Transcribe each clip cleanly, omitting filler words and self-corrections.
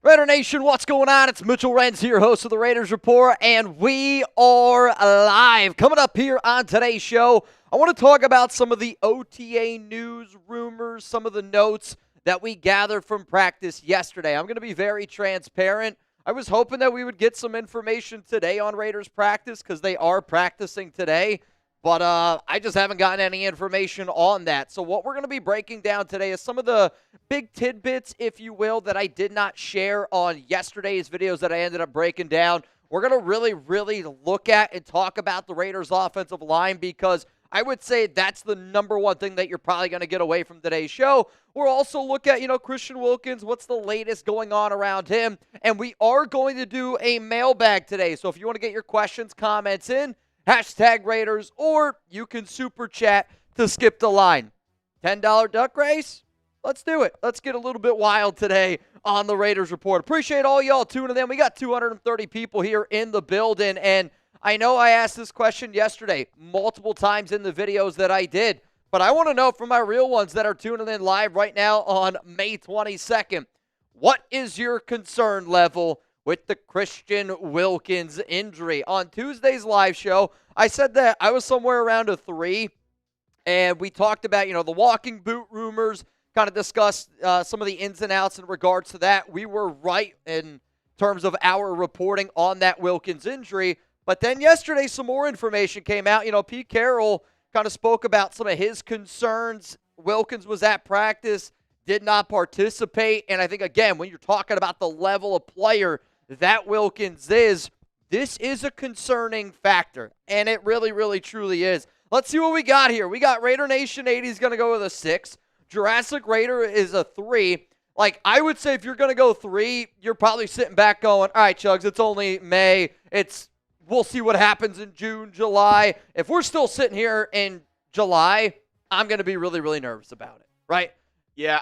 Raider Nation, what's going on? It's Mitchell Renz here, host of the Raiders Report, and we are live. Coming up here on today's show, I want to talk about some of the OTA news, rumors, some of the notes that we gathered from practice yesterday. I'm going to be very transparent. I was hoping that we would get some information today on Raiders practice because they are practicing today. But I just haven't gotten any information on that. So what we're going to be breaking down today is some of the big tidbits, if you will, that I did not share on yesterday's videos that I ended up breaking down. We're going to really look at and talk about the Raiders' offensive line because I would say that's the number one thing that you're probably going to get away from today's show. We'll also look at, Christian Wilkins, what's the latest going on around him. And we are going to do a mailbag today. So if you want to get your questions, comments in, hashtag Raiders, or you can super chat to skip the line. $10 duck race? Let's do it. Let's get a little bit wild today on the Raiders Report. Appreciate all y'all tuning in. We got 230 people here in the building, and I know I asked this question yesterday multiple times in the videos that I did, but I want to know from my real ones that are tuning in live right now on May 22nd, what is your concern level with the Christian Wilkins injury? On Tuesday's live show, I said that I was somewhere around a 3, and we talked about, the walking boot rumors, kind of discussed some of the ins and outs in regards to that. We were right in terms of our reporting on that Wilkins injury, but then yesterday some more information came out. Pete Carroll kind of spoke about some of his concerns. Wilkins was at practice, did not participate, and I think, again, when you're talking about the level of player that Wilkins is, this is a concerning factor, and it really, truly is. Let's see what we got here. We got Raider Nation 80 is going to go with a 6. Jurassic Raider is a 3. I would say if you're going to go 3, you're probably sitting back going, all right, Chuggs, it's only May. We'll see what happens in June, July. If we're still sitting here in July, I'm going to be really nervous about it, right? Yeah,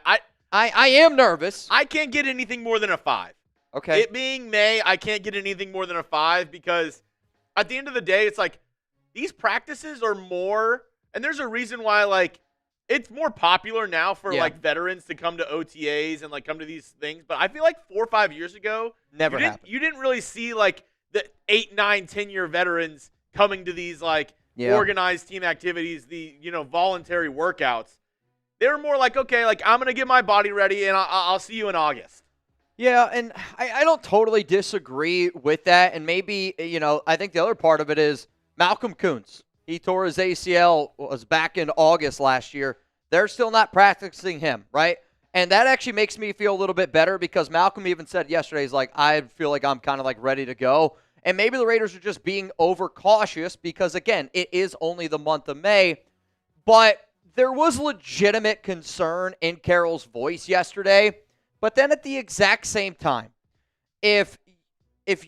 I am nervous. I can't get anything more than a 5. Okay. It being May, I can't get anything more than a 5 because at the end of the day, it's like these practices are more, and there's a reason why, it's more popular now for, veterans to come to OTAs and, come to these things. But I feel like 4 or 5 years ago, never happened. You didn't really see, the 8, 9, 10-year veterans coming to these, organized team activities, the, voluntary workouts. They were more okay, I'm going to get my body ready, and I'll see you in August. Yeah, and I don't totally disagree with that. And maybe, I think the other part of it is Malcolm Kuntz. He tore his ACL, was back in August last year. They're still not practicing him, right? And that actually makes me feel a little bit better because Malcolm even said yesterday, he's like, I feel like I'm kind of ready to go. And maybe the Raiders are just being overcautious because, again, it is only the month of May. But there was legitimate concern in Carroll's voice yesterday. But then at the exact same time, if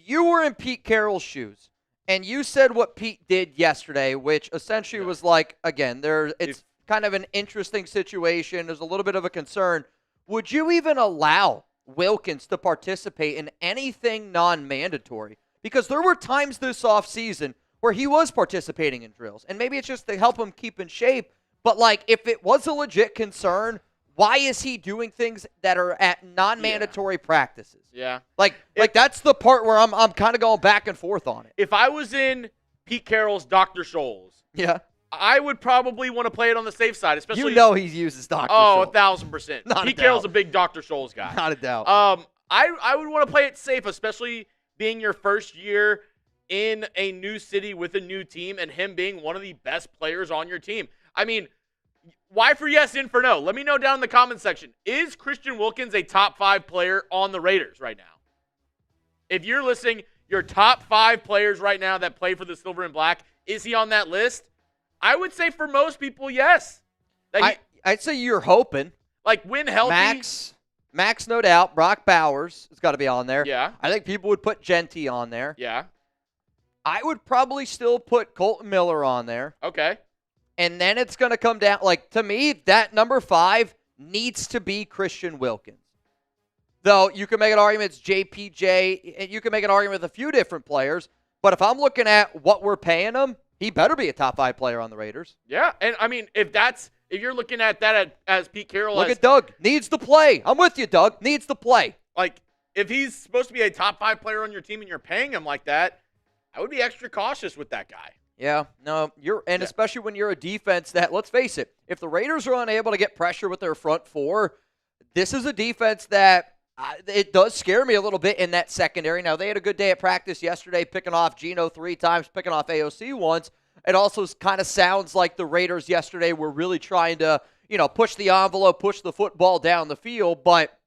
you were in Pete Carroll's shoes and you said what Pete did yesterday, which essentially was again, it's kind of an interesting situation. There's a little bit of a concern. Would you even allow Wilkins to participate in anything non-mandatory? Because there were times this offseason where he was participating in drills. And maybe it's just to help him keep in shape. But, if it was a legit concern, why is he doing things that are at non-mandatory practices? Yeah. That's the part where I'm kind of going back and forth on it. If I was in Pete Carroll's Dr. Scholl's, yeah, I would probably want to play it on the safe side, especially. He uses Dr. Scholl. 1,000%. Pete Carroll's a big Dr. Scholl's guy. Not a doubt. I would want to play it safe, especially being your first year in a new city with a new team and him being one of the best players on your team. I mean, why for yes, in for no? Let me know down in the comment section. Is Christian Wilkins a top 5 player on the Raiders right now? If you're listening, your top 5 players right now that play for the Silver and Black, is he on that list? I would say for most people, yes. I'd say you're hoping. When healthy. Max, no doubt. Brock Bowers has got to be on there. Yeah. I think people would put Genty on there. Yeah. I would probably still put Colton Miller on there. Okay. And then it's going to come down, to me, that number 5 needs to be Christian Wilkins. Though you can make an argument it's JPJ, and you can make an argument with a few different players, but if I'm looking at what we're paying him, he better be a top 5 player on the Raiders. Yeah, and I mean, if you're looking at that as Pete Carroll. Look at Doug. Needs to play. I'm with you, Doug. Needs to play. if he's supposed to be a top 5 player on your team and you're paying him like that, I would be extra cautious with that guy. Yeah, no, especially when you're a defense that, let's face it, if the Raiders are unable to get pressure with their front four, this is a defense that it does scare me a little bit in that secondary. Now, they had a good day at practice yesterday, picking off Geno 3 times, picking off AOC once. It also kind of sounds like the Raiders yesterday were really trying to, push the envelope, push the football down the field, but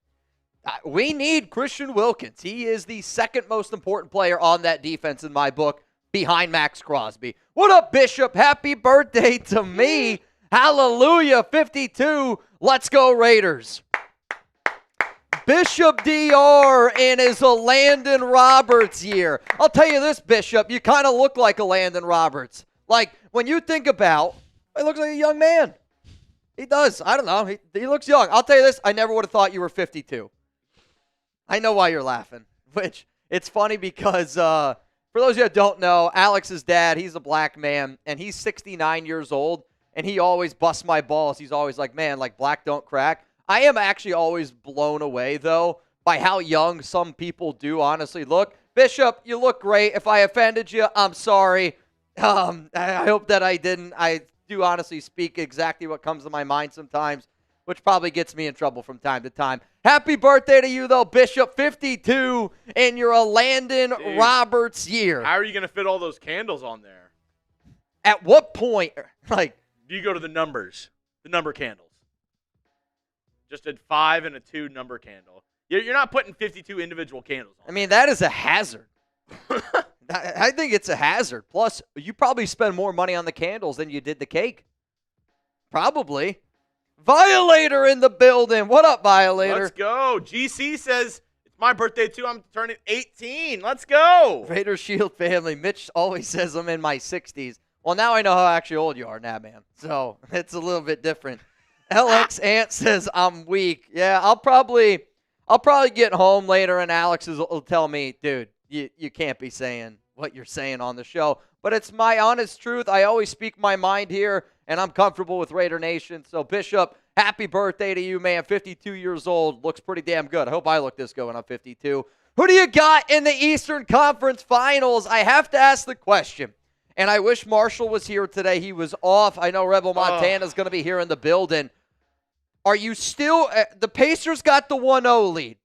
we need Christian Wilkins. He is the second most important player on that defense in my book, behind Max Crosby. What up, Bishop? Happy birthday to me. Hallelujah, 52. Let's go, Raiders. Bishop DR in his a Landon Roberts year. I'll tell you this, Bishop, you kind of look like a Landon Roberts. Like, when you think about, he looks like a young man. He does. I don't know. He looks young. I'll tell you this, I never would have thought you were 52. I know why you're laughing, which it's funny because for those of you that don't know, Alex's dad, he's a black man, and he's 69 years old, and he always busts my balls. He's always like, man, like black don't crack. I am actually always blown away, though, by how young some people do honestly look. Bishop, you look great. If I offended you, I'm sorry. I hope that I didn't. I do honestly speak exactly what comes to my mind sometimes, which probably gets me in trouble from time to time. Happy birthday to you, though, Bishop, 52, and you're a Landon Roberts year. How are you going to fit all those candles on there? At what point, do you go to the numbers, the number candles? Just a 5 and a 2 number candle. You're not putting 52 individual candles on. I mean, that is a hazard. I think it's a hazard. Plus, you probably spend more money on the candles than you did the cake. Probably. Violator in the building. What up, Violator? Let's go. GC says, it's my birthday, too. I'm turning 18. Let's go. Raider Shield family. Mitch always says I'm in my 60s. Well, now I know how actually old you are, man. So, it's a little bit different. LX Ant says I'm weak. Yeah, I'll probably get home later and Alex will tell me, dude, you can't be saying what you're saying on the show. But it's my honest truth. I always speak my mind here, and I'm comfortable with Raider Nation. So, Bishop, happy birthday to you, man. 52 years old. Looks pretty damn good. I hope I look this good when I'm 52. Who do you got in the Eastern Conference Finals? I have to ask the question. And I wish Marshall was here today. He was off. I know Rebel Montana's going to be here in the building. Are you still – the Pacers got the 1-0 lead.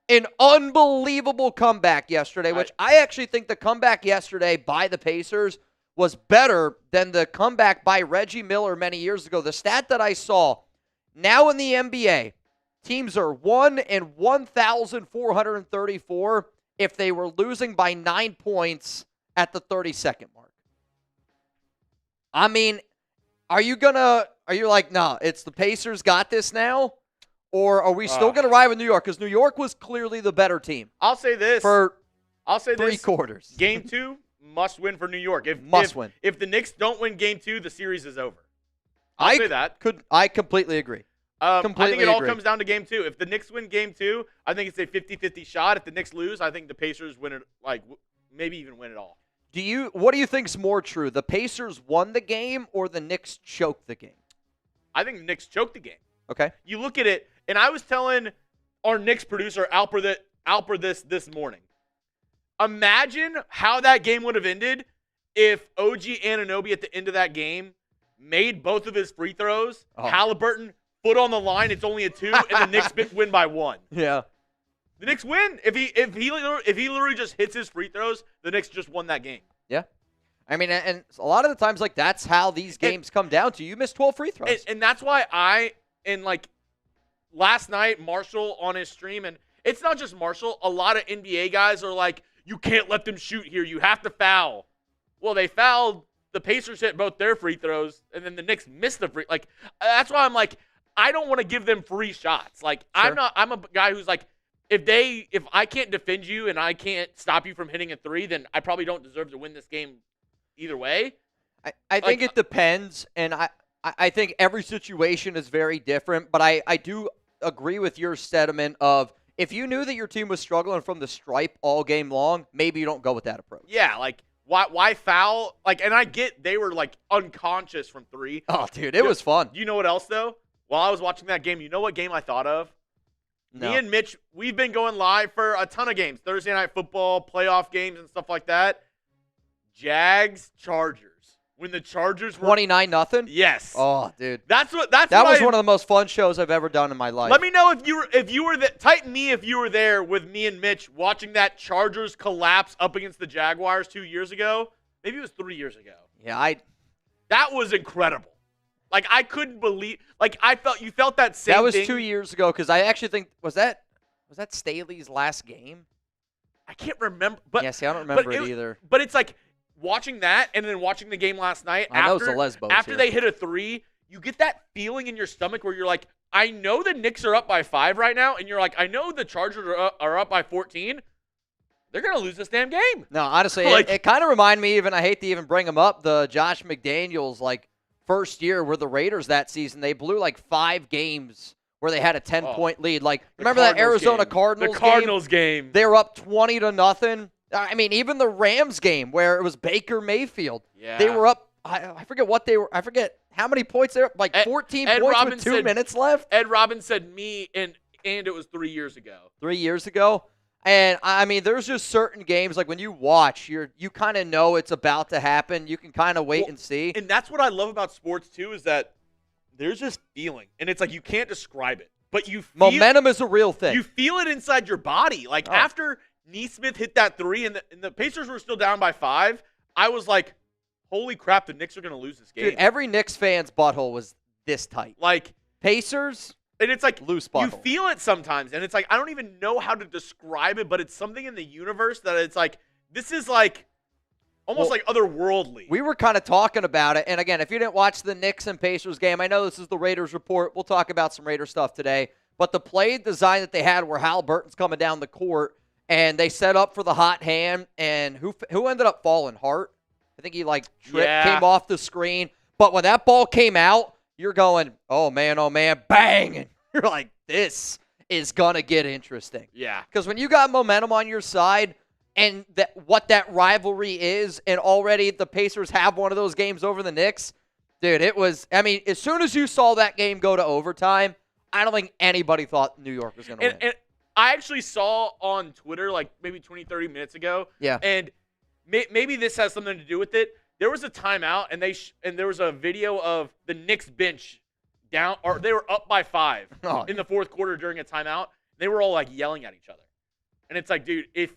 An unbelievable comeback yesterday, which I actually think the comeback yesterday by the Pacers was better than the comeback by Reggie Miller many years ago. The stat that I saw, now in the NBA, teams are 1,434 if they were losing by 9 points at the 30-second mark. I mean, are you like, no, it's the Pacers got this now? Or are we still going to ride with New York? Because New York was clearly the better team. I'll say this. For three quarters. Game 2, must win for New York. Must win. If the Knicks don't win Game 2, the series is over. I'll say that. I completely agree. I think it all comes down to Game 2. If the Knicks win Game 2, I think it's a 50-50 shot. If the Knicks lose, I think the Pacers win it, maybe even win it all. What do you think's more true? The Pacers won the game or the Knicks choked the game? I think the Knicks choked the game. Okay. You look at it, and I was telling our Knicks producer, Alper, this morning. Imagine how that game would have ended if OG Anunoby at the end of that game made both of his free throws. Halliburton, foot on the line, it's only a 2, and the Knicks win by 1. Yeah. The Knicks win. If he literally just hits his free throws, the Knicks just won that game. Yeah. I mean, and a lot of the times, that's how these games come down to. You missed 12 free throws. And that's why last night, Marshall on his stream, and it's not just Marshall. A lot of NBA guys are like, you can't let them shoot here. You have to foul. Well, they fouled. The Pacers hit both their free throws, and then the Knicks missed the free. That's why I'm like, I don't want to give them free shots. Sure. I'm a guy who's like, if I can't defend you and I can't stop you from hitting a 3, then I probably don't deserve to win this game either way. I think it depends, and I think every situation is very different, but I do agree with your sentiment of if you knew that your team was struggling from the stripe all game long, maybe you don't go with that approach. Yeah, why foul? And I get they were unconscious from 3. Oh, dude, it was fun. You know what else though? While I was watching that game, you know what game I thought of? No. Me and Mitch, we've been going live for a ton of games. Thursday Night Football, playoff games, and stuff like that. Jags, Chargers. When the Chargers were 29-0? Yes. Oh, dude. That was one of the most fun shows I've ever done in my life. Let me know if you were type me if you were there with me and Mitch watching that Chargers collapse up against the Jaguars 2 years ago. Maybe it was 3 years ago. Yeah, that was incredible. Like, I couldn't believe, like, you felt that same thing. That was 2 years ago, because I actually think, was that Staley's last game? I can't remember. But yeah, see, I don't remember it either. But it's like, watching that and then watching the game last night, after they hit a 3, you get that feeling in your stomach where you're like, I know the Knicks are up by 5 right now, and you're like, I know the Chargers are up by 14. They're going to lose this damn game. No, honestly, it kind of reminded me, I hate to even bring them up, the Josh McDaniels, first year with the Raiders that season. They blew 5 games where they had a 10-point lead. Remember that Arizona Cardinals game? The Cardinals game. They were up 20-0. I mean, even the Rams game where it was Baker Mayfield. Yeah. They were up, I forget what they were, I forget how many points they were, 14 points with 2 minutes left. Ed Robbins said and it was 3 years ago. 3 years ago. And, I mean, there's just certain games, when you watch, you kind of know it's about to happen. You can kind of wait and see. And that's what I love about sports, too, is that there's this feeling. And it's you can't describe it. But momentum is a real thing. You feel it inside your body. After Neesmith hit that 3 and the Pacers were still down by 5, I was like, holy crap, the Knicks are going to lose this game. Dude, every Knicks fan's butthole was this tight. Pacers, and it's loose butthole. You feel it sometimes, and it's I don't even know how to describe it, but it's something in the universe that it's this is almost otherworldly. We were kind of talking about it, and again, if you didn't watch the Knicks and Pacers game, I know this is the Raiders report. We'll talk about some Raiders stuff today, but the play design that they had where Halliburton's coming down the court, and they set up for the hot hand, and who ended up falling? Hart? I think he tripped, came off the screen. But when that ball came out, you're going, oh man, bang! And you're like, this is going to get interesting. Yeah. Because when you got momentum on your side and what that rivalry is, and already the Pacers have one of those games over the Knicks, dude, it was, as soon as you saw that game go to overtime, I don't think anybody thought New York was going to win. And I actually saw on Twitter maybe 20, 30 minutes ago. Yeah. And maybe this has something to do with it. There was a timeout, and there was a video of the Knicks bench down, or they were up by 5 in the fourth quarter during a timeout. They were all yelling at each other. And it's dude, if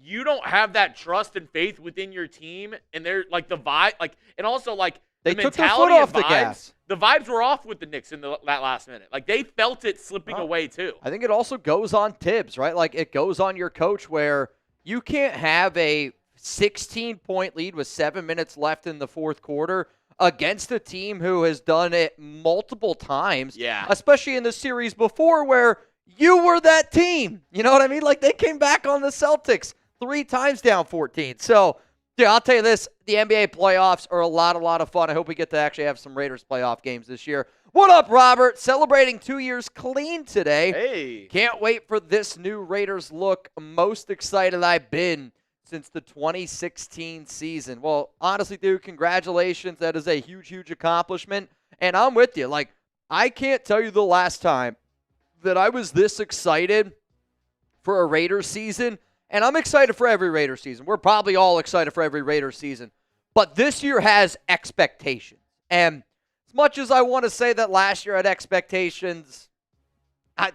you don't have that trust and faith within your team, and they're the vibe, and also they the took their mentality foot off and the gas. The vibes were off with the Knicks in that last minute. They felt it slipping away too. I think it also goes on Tibbs, right? It goes on your coach where you can't have a 16-point lead with 7 minutes left in the fourth quarter against a team who has done it multiple times. Yeah. Especially in the series before where you were that team. You know what I mean? They came back on the Celtics 3 times down 14. So, yeah, I'll tell you this. The NBA playoffs are a lot of fun. I hope we get to actually have some Raiders playoff games this year. What up, Robert? Celebrating 2 years clean today. Hey. Can't wait for this new Raiders look. Most excited I've been since the 2016 season. Well, honestly, dude, congratulations. That is a huge accomplishment. And I'm with you. I can't tell you the last time that I was this excited for a Raiders season. And I'm excited for every Raiders season. We're probably all excited for every Raiders season. But this year has expectations. And as much as I want to say that last year had expectations, I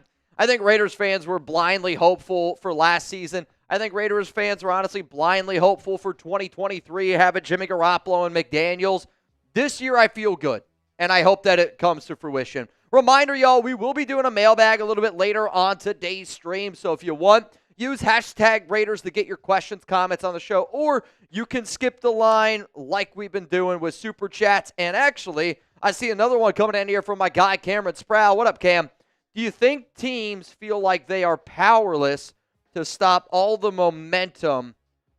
think Raiders fans were blindly hopeful for last season. I think Raiders fans were honestly blindly hopeful for 2023, having Jimmy Garoppolo and McDaniels. This year I feel good, and I hope that it comes to fruition. Reminder, y'all, we will be doing a mailbag a little bit later on today's stream, so if you want, use hashtag Raiders to get your questions, comments on the show, or you can skip the line like we've been doing with Super Chats. And actually, I see another one coming in here from my guy, Cameron Sproul. What up, Cam? Do you think teams feel like they are powerless to stop all the momentum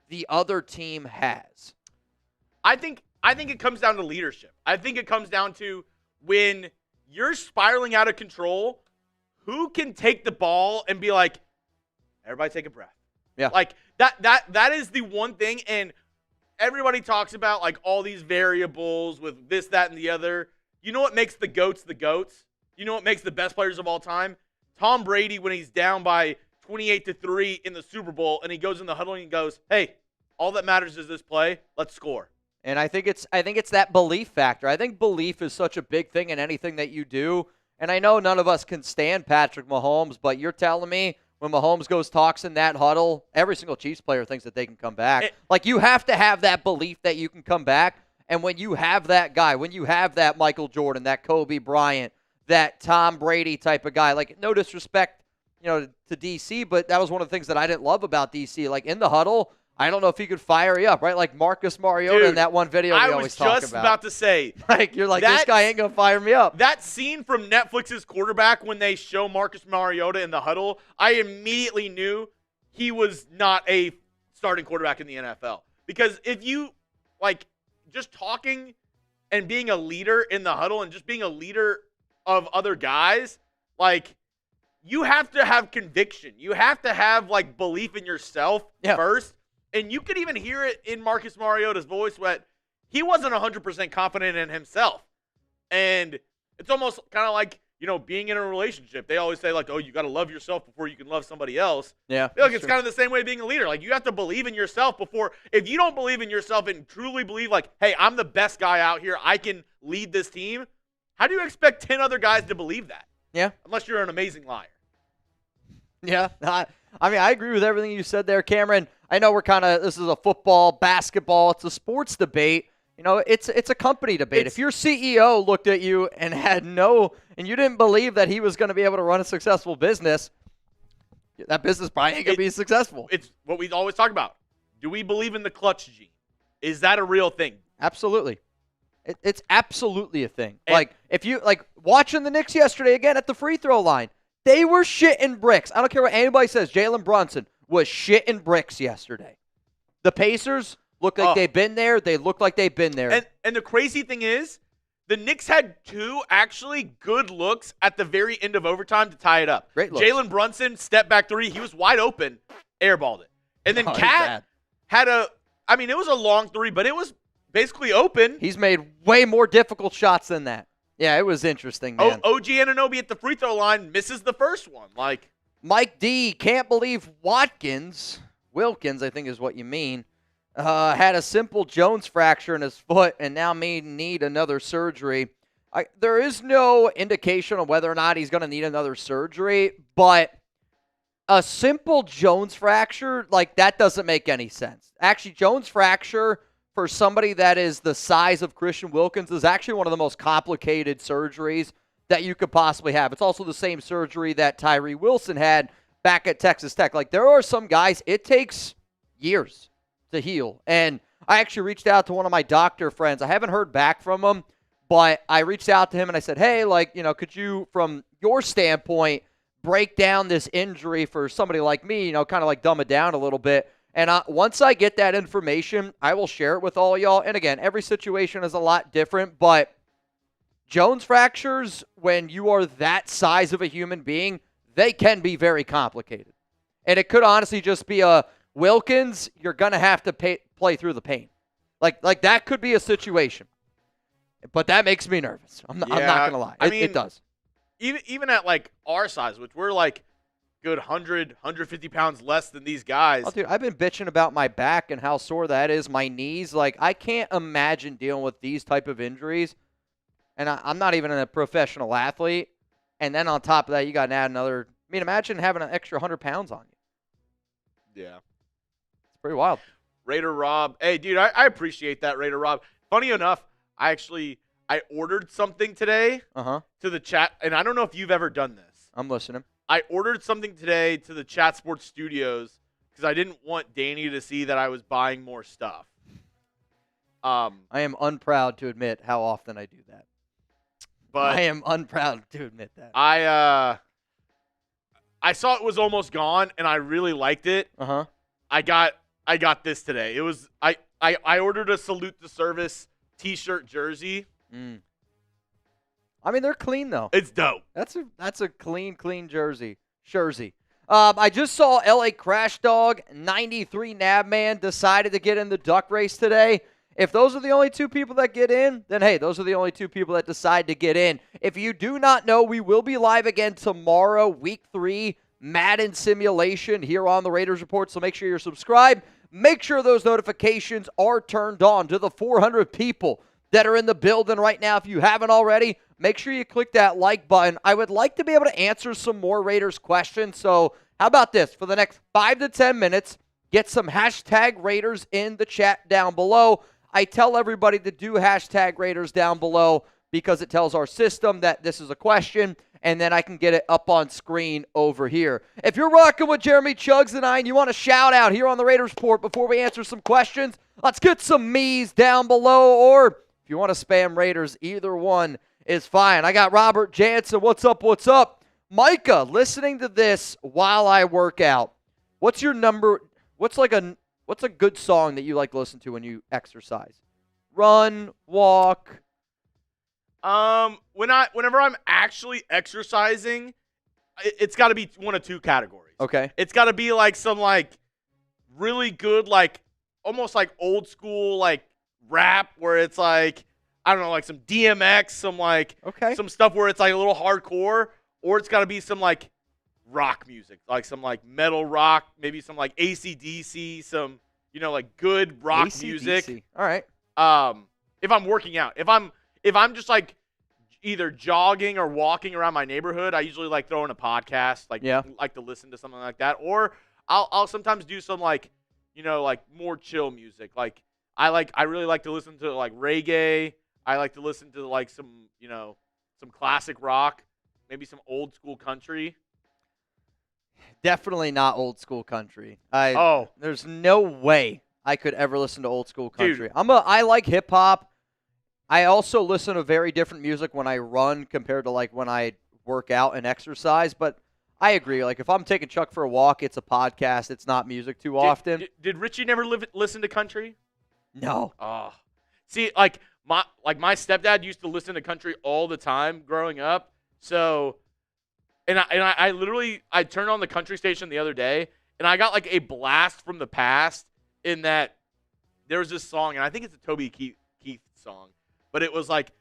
the other team has? I think it comes down to leadership. I think it comes down to when you're spiraling out of control, who can take the ball and be like, everybody take a breath. Yeah. That is the one thing, and everybody talks about all these variables with this, that, and the other. You know what makes the GOATs the GOATs? You know what makes the best players of all time? Tom Brady when he's down by 28-3 in the Super Bowl and he goes in the huddle and he goes, hey, all that matters is this play. Let's score. And I think it's that belief factor. I think belief is such a big thing in anything that you do. And I know none of us can stand Patrick Mahomes, but you're telling me when Mahomes talks in that huddle, every single Chiefs player thinks that they can come back. Like, you have to have that belief that you can come back. And when you have that guy, when you have that Michael Jordan, that Kobe Bryant, that Tom Brady type of guy, like, no disrespect, to DC, but that was one of the things that I didn't love about DC. Like, in the huddle, I don't know if he could fire you up, right? Like Marcus Mariota in that one video we always talk about. I was just about to say. Like, you're like, this guy ain't going to fire me up. That scene from Netflix's Quarterback when they show Marcus Mariota in the huddle, I immediately knew he was not a starting quarterback in the NFL. Because if you, like, just talking and being a leader in the huddle and just being a leader of other guys, like, you have to have conviction. You have to have, like, belief in yourself first. And you could even hear it in Marcus Mariota's voice that he wasn't 100% confident in himself. And it's almost kind of like, being in a relationship. They always say, like, oh, you got to love yourself before you can love somebody else. Yeah. I feel like it's kind of the same way being a leader. Like, you have to believe in yourself before. If you don't believe in yourself and truly believe, like, hey, I'm the best guy out here, I can lead this team, how do you expect 10 other guys to believe that? Yeah. Unless you're an amazing liar. Yeah. I mean, I agree with everything you said there, Cameron. I know this is a football, basketball, it's a sports debate. It's a company debate. If your CEO looked at you and and you didn't believe that he was going to be able to run a successful business, that business probably ain't going to be successful. It's what we always talk about. Do we believe in the clutch gene? Is that a real thing? Absolutely. It's absolutely a thing. If you, watching the Knicks yesterday again at the free throw line, they were shitting bricks. I don't care what anybody says. Jalen Brunson was shitting bricks yesterday. The Pacers look like they've been there. They look like they've been there. And the crazy thing is, the Knicks had two actually good looks at the very end of overtime to tie it up. Great looks. Jalen Brunson, step back three. He was wide open, airballed it. And then Cat had it was a long three, but it was basically open. He's made way more difficult shots than that. Yeah, it was interesting, man. OG Anunoby at the free throw line misses the first one. Like, Mike D, can't believe Wilkins, I think is what you mean, had a simple Jones fracture in his foot and now may need another surgery. There is no indication of whether or not he's going to need another surgery, but a simple Jones fracture, that doesn't make any sense. Actually, Jones fracture for somebody that is the size of Christian Wilkins is actually one of the most complicated surgeries that you could possibly have. It's also the same surgery that Tyree Wilson had back at Texas Tech. There are some guys, it takes years to heal. And I actually reached out to one of my doctor friends. I haven't heard back from him, but I reached out to him and I said, hey, could you, from your standpoint, break down this injury for somebody like me, kind of dumb it down a little bit. And once I get that information, I will share it with all y'all. And again, every situation is a lot different, but Jones fractures, when you are that size of a human being, they can be very complicated. And it could honestly just be a Wilkins, you're going to have to play through the pain. Like that could be a situation. But that makes me nervous. I'm not going to lie. It does. Even at our size, which we're good 100, 150 pounds less than these guys. Oh, dude, I've been bitching about my back and how sore that is, my knees. I can't imagine dealing with these type of injuries. And I'm not even a professional athlete. And then on top of that, you got to add another. Imagine having an extra 100 pounds on you. Yeah. It's pretty wild. Raider Rob. Hey, dude, I appreciate that, Raider Rob. Funny enough, I ordered something today to the chat. And I don't know if you've ever done this. I'm listening. I ordered something today to the Chat Sports Studios because I didn't want Danny to see that I was buying more stuff. I am unproud to admit how often I do that. But I am unproud to admit that. I saw it was almost gone, and I really liked it. I got this today. It was I ordered a Salute the Service T-shirt jersey. They're clean though. It's dope. That's a clean jersey. I just saw LA Crash Dog 93 Nabman decided to get in the duck race today. If those are the only 2 people that get in, then hey, those are the only 2 people that decide to get in. If you do not know, we will be live again tomorrow, week 3, Madden simulation here on the Raiders Report. So make sure you're subscribed. Make sure those notifications are turned on to the 400 people that are in the building right now. If you haven't already, make sure you click that like button. I would like to be able to answer some more Raiders questions. So how about this? For the next 5 to 10 minutes, get some hashtag Raiders in the chat down below. I tell everybody to do hashtag Raiders down below because it tells our system that this is a question, and then I can get it up on screen over here. If you're rocking with Jeremy Chuggs and I, and you want a shout out here on the Raiders Report before we answer some questions, let's get some me's down below, or if you want to spam Raiders, either one is fine. I got Robert Jansen. What's up? What's up? Micah, listening to this while I work out. What's your number? What's a good song that you like to listen to when you exercise? Run, walk. Whenever I'm actually exercising, it's got to be one of 2 categories. Okay. It's got to be like some like really good, like almost like old school like rap where it's like, I don't know, like some DMX, some like some stuff where it's like a little hardcore, or it's got to be some like rock music, like some like metal rock, maybe some like AC/DC, some, you know, like good rock music. All right. If I'm working out, if I'm just like either jogging or walking around my neighborhood, I usually like throw in a podcast, like to listen to something like that, or I'll sometimes do some like, you know, like more chill music. Like I really like to listen to like reggae. I like to listen to like some, you know, some classic rock, maybe some old school country. Definitely not old school country. There's no way I could ever listen to old school country. Dude. I like hip hop. I also listen to very different music when I run compared to like when I work out and exercise, but I agree. Like if I'm taking Chuck for a walk, it's a podcast. It's not music too often. Did Richie never listen to country? No. Oh. See, like my stepdad used to listen to country all the time growing up. So And I literally turned on the country station the other day, and I got like a blast from the past in that there was this song, and I think it's a Toby Keith song, but it was like,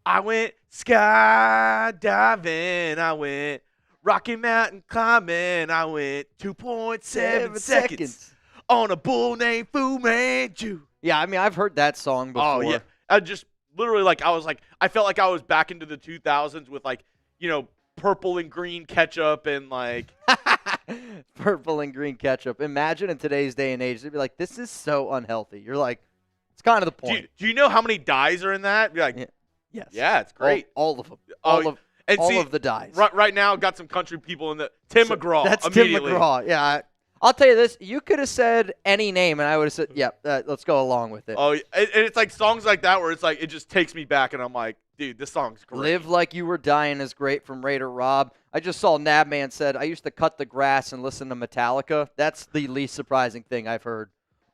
I went skydiving, I went Rocky Mountain climbing, I went 2.7 seconds on a bull named Fu Manchu. Yeah, I mean, I've heard that song before. Oh, yeah. I just literally I felt like I was back into the 2000s with like, you know, purple and green ketchup and like purple and green ketchup. Imagine in today's day and age, they'd be like, this is so unhealthy. You're like, it's kind of the point. Do you know how many dyes are in that? You're like, yes. Yeah, it's great. All of them. All of the dyes. Right now, got some country people in the Tim McGraw. That's Tim McGraw. Yeah. I'll tell you this. You could have said any name, and I would have said, yeah, let's go along with it. Oh, and it's like songs like that where it's like, it just takes me back, and I'm like, dude, this song's great. Live Like You Were Dying is great from Raider Rob. I just saw Nabman said, I used to cut the grass and listen to Metallica. That's the least surprising thing I've heard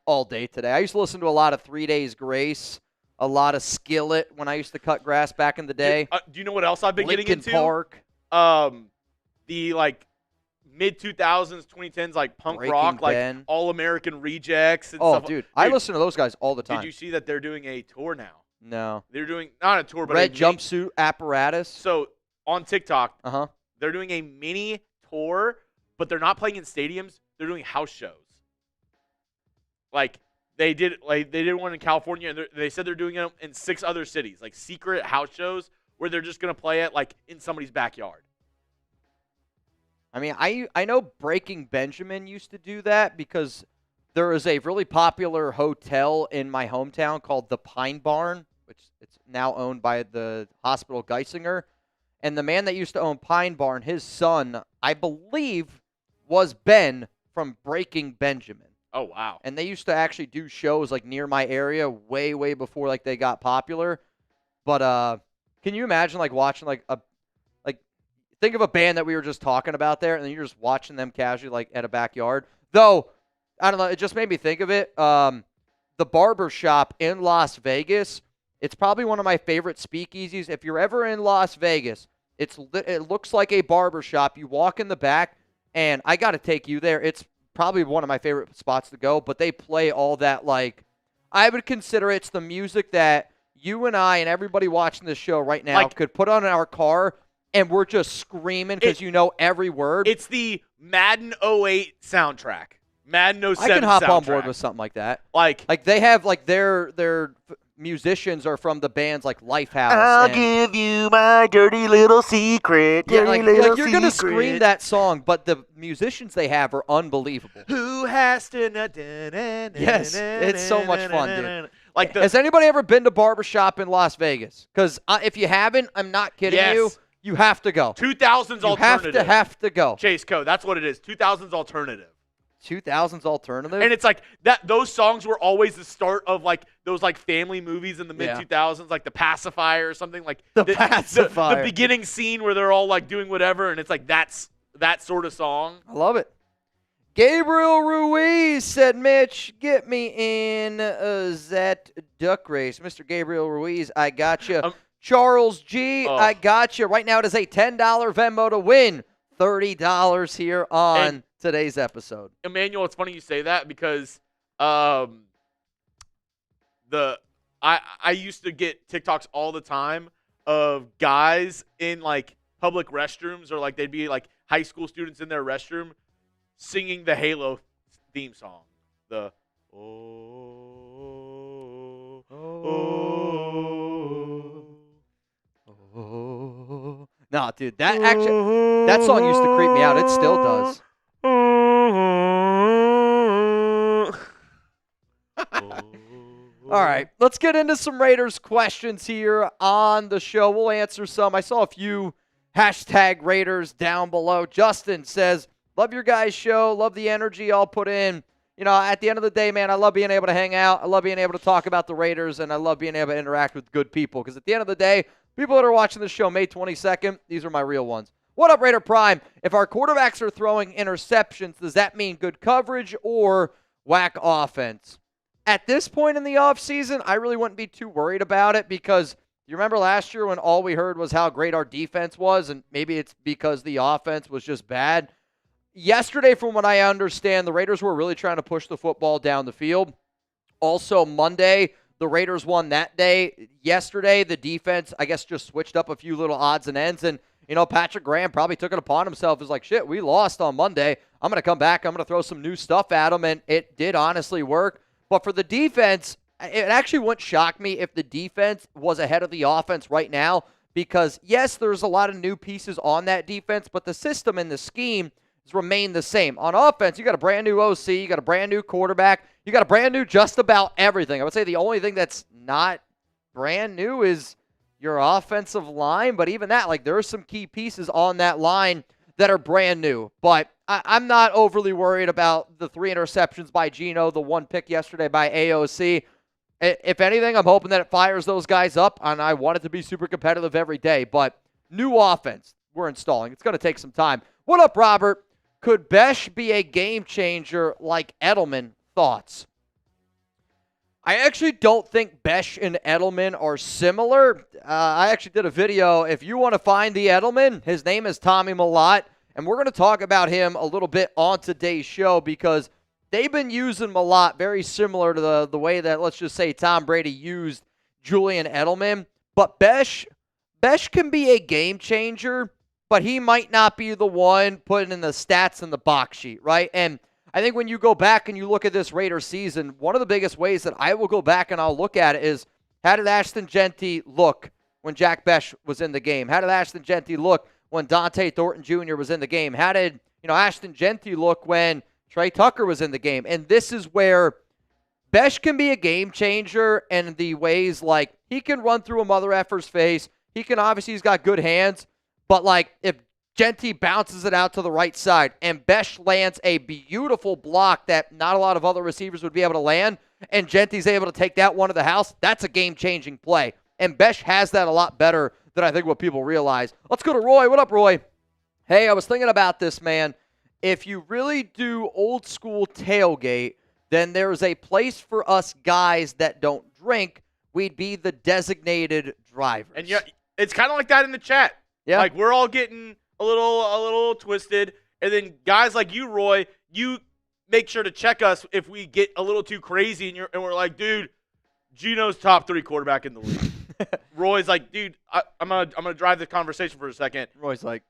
all day today. I used to listen to a lot of 3 Days Grace, a lot of Skillet when I used to cut grass back in the day. Do you know what else I've been getting into? Park. The like mid-2000s, 2010s, like punk Breaking rock, Ben. like All American Rejects and stuff. Oh, dude, I listen to those guys all the time. Did you see that they're doing a tour now? No. They're doing, not a tour, but Red Jumpsuit Apparatus. So, on TikTok, Uh-huh. they're doing a mini tour, but they're not playing in stadiums. They're doing house shows. Like, they did one in California, and they said they're doing it in 6 other cities, like secret house shows where they're just going to play it, like, in somebody's backyard. I mean, I know Breaking Benjamin used to do that because there is a really popular hotel in my hometown called the Pine Barn, which it's now owned by the Hospital Geisinger. And the man that used to own Pine Barn, his son, I believe, was Ben from Breaking Benjamin. Oh, wow. And they used to actually do shows like near my area way, way before like they got popular. But can you imagine like watching like think of a band that we were just talking about there, and then you're just watching them casually like at a backyard. Though, I don't know, it just made me think of it. The barber shop in Las Vegas, it's probably one of my favorite speakeasies. If you're ever in Las Vegas, it looks like a barber shop. You walk in the back, and I got to take you there. It's probably one of my favorite spots to go, but they play all that like, I would consider it's the music that you and I and everybody watching this show right now could put on in our car, and we're just screaming because you know every word. It's the Madden 08 soundtrack. Madden 07 I can hop soundtrack. on board with something like that. Like they have their musicians are from the bands like Lifehouse. I'll give you my dirty little secret. Yeah, you're gonna scream that song, but the musicians they have are unbelievable. Who has to? Yes, it's so much fun, dude. Has anybody ever been to barbershop in Las Vegas? Because if you haven't, I'm not kidding you. You have to go. 2000s alternative. You have to go. Chase Code. That's what it is. 2000s alternative. 2000s alternative. And it's like that. Those songs were always the start of those family movies in the mid 2000s, like The Pacifier or something like The Pacifier. The beginning scene where they're all doing whatever, and it's that's that sort of song. I love it. Gabriel Ruiz said, Mitch, get me in that duck race. Mr. Gabriel Ruiz, I got you. Charles G, I got you. Right now it is a $10 Venmo to win $30 here on today's episode. Emmanuel, it's funny you say that because I used to get TikToks all the time of guys in public restrooms, or they'd be high school students in their restroom singing the Halo theme song. The No, dude, that song used to creep me out. It still does. All right, let's get into some Raiders questions here on the show. We'll answer some. I saw a few hashtag Raiders down below. Justin says, love your guys' show. Love the energy y'all put in. At the end of the day, man, I love being able to hang out. I love being able to talk about the Raiders, and I love being able to interact with good people. Because at the end of the day, people that are watching the show May 22nd, these are my real ones. What up, Raider Prime? If our quarterbacks are throwing interceptions, does that mean good coverage or whack offense? At this point in the offseason, I really wouldn't be too worried about it because you remember last year when all we heard was how great our defense was, and maybe it's because the offense was just bad. Yesterday, from what I understand, the Raiders were really trying to push the football down the field. Also, Monday, the Raiders won that day. Yesterday, the defense, I guess, just switched up a few little odds and ends, and Patrick Graham probably took it upon himself. Is like, shit, we lost on Monday. I'm going to come back. I'm going to throw some new stuff at them, and it did honestly work. But for the defense, it actually wouldn't shock me if the defense was ahead of the offense right now because, yes, there's a lot of new pieces on that defense, but the system and the scheme has remained the same. On offense, you got a brand new OC, you got a brand new quarterback, you got a brand new just about everything. I would say the only thing that's not brand new is your offensive line, but even that, there are some key pieces on that line that are brand new. But I'm not overly worried about the 3 interceptions by Geno, the 1 pick yesterday by AOC. If anything, I'm hoping that it fires those guys up, and I want it to be super competitive every day. But new offense we're installing. It's going to take some time. What up, Robert? Could Besh be a game changer like Edelman? Thoughts? I actually don't think Besh and Edelman are similar. I actually did a video. If you want to find the Edelman, his name is Tommy Mellott, and we're going to talk about him a little bit on today's show because they've been using Mellott very similar to the way that, let's just say, Tom Brady used Julian Edelman. But Besh can be a game changer, but he might not be the one putting in the stats in the box sheet, right? And I think when you go back and you look at this Raiders season, one of the biggest ways that I will go back and I'll look at it is, how did Ashton Genty look when Jack Besh was in the game? How did Ashton Genty look when Dante Thornton Jr. was in the game? How did Ashton Genty look when Trey Tucker was in the game? And this is where Besh can be a game changer in the ways he can run through a mother effer's face. He's got good hands. But, if Genty bounces it out to the right side and Besh lands a beautiful block that not a lot of other receivers would be able to land, and Genty's able to take that one to the house, that's a game-changing play. And Besh has that a lot better than I think what people realize. Let's go to Roy. What up, Roy? Hey, I was thinking about this, man. If you really do old-school tailgate, then there's a place for us guys that don't drink. We'd be the designated drivers. And it's kind of like that in the chat. Yeah. We're all getting a little twisted, and then guys like you, Roy, you make sure to check us if we get a little too crazy, and we're like, dude, Gino's top 3 quarterback in the league. Roy's like, dude, I'm gonna drive the conversation for a second. Roy's like,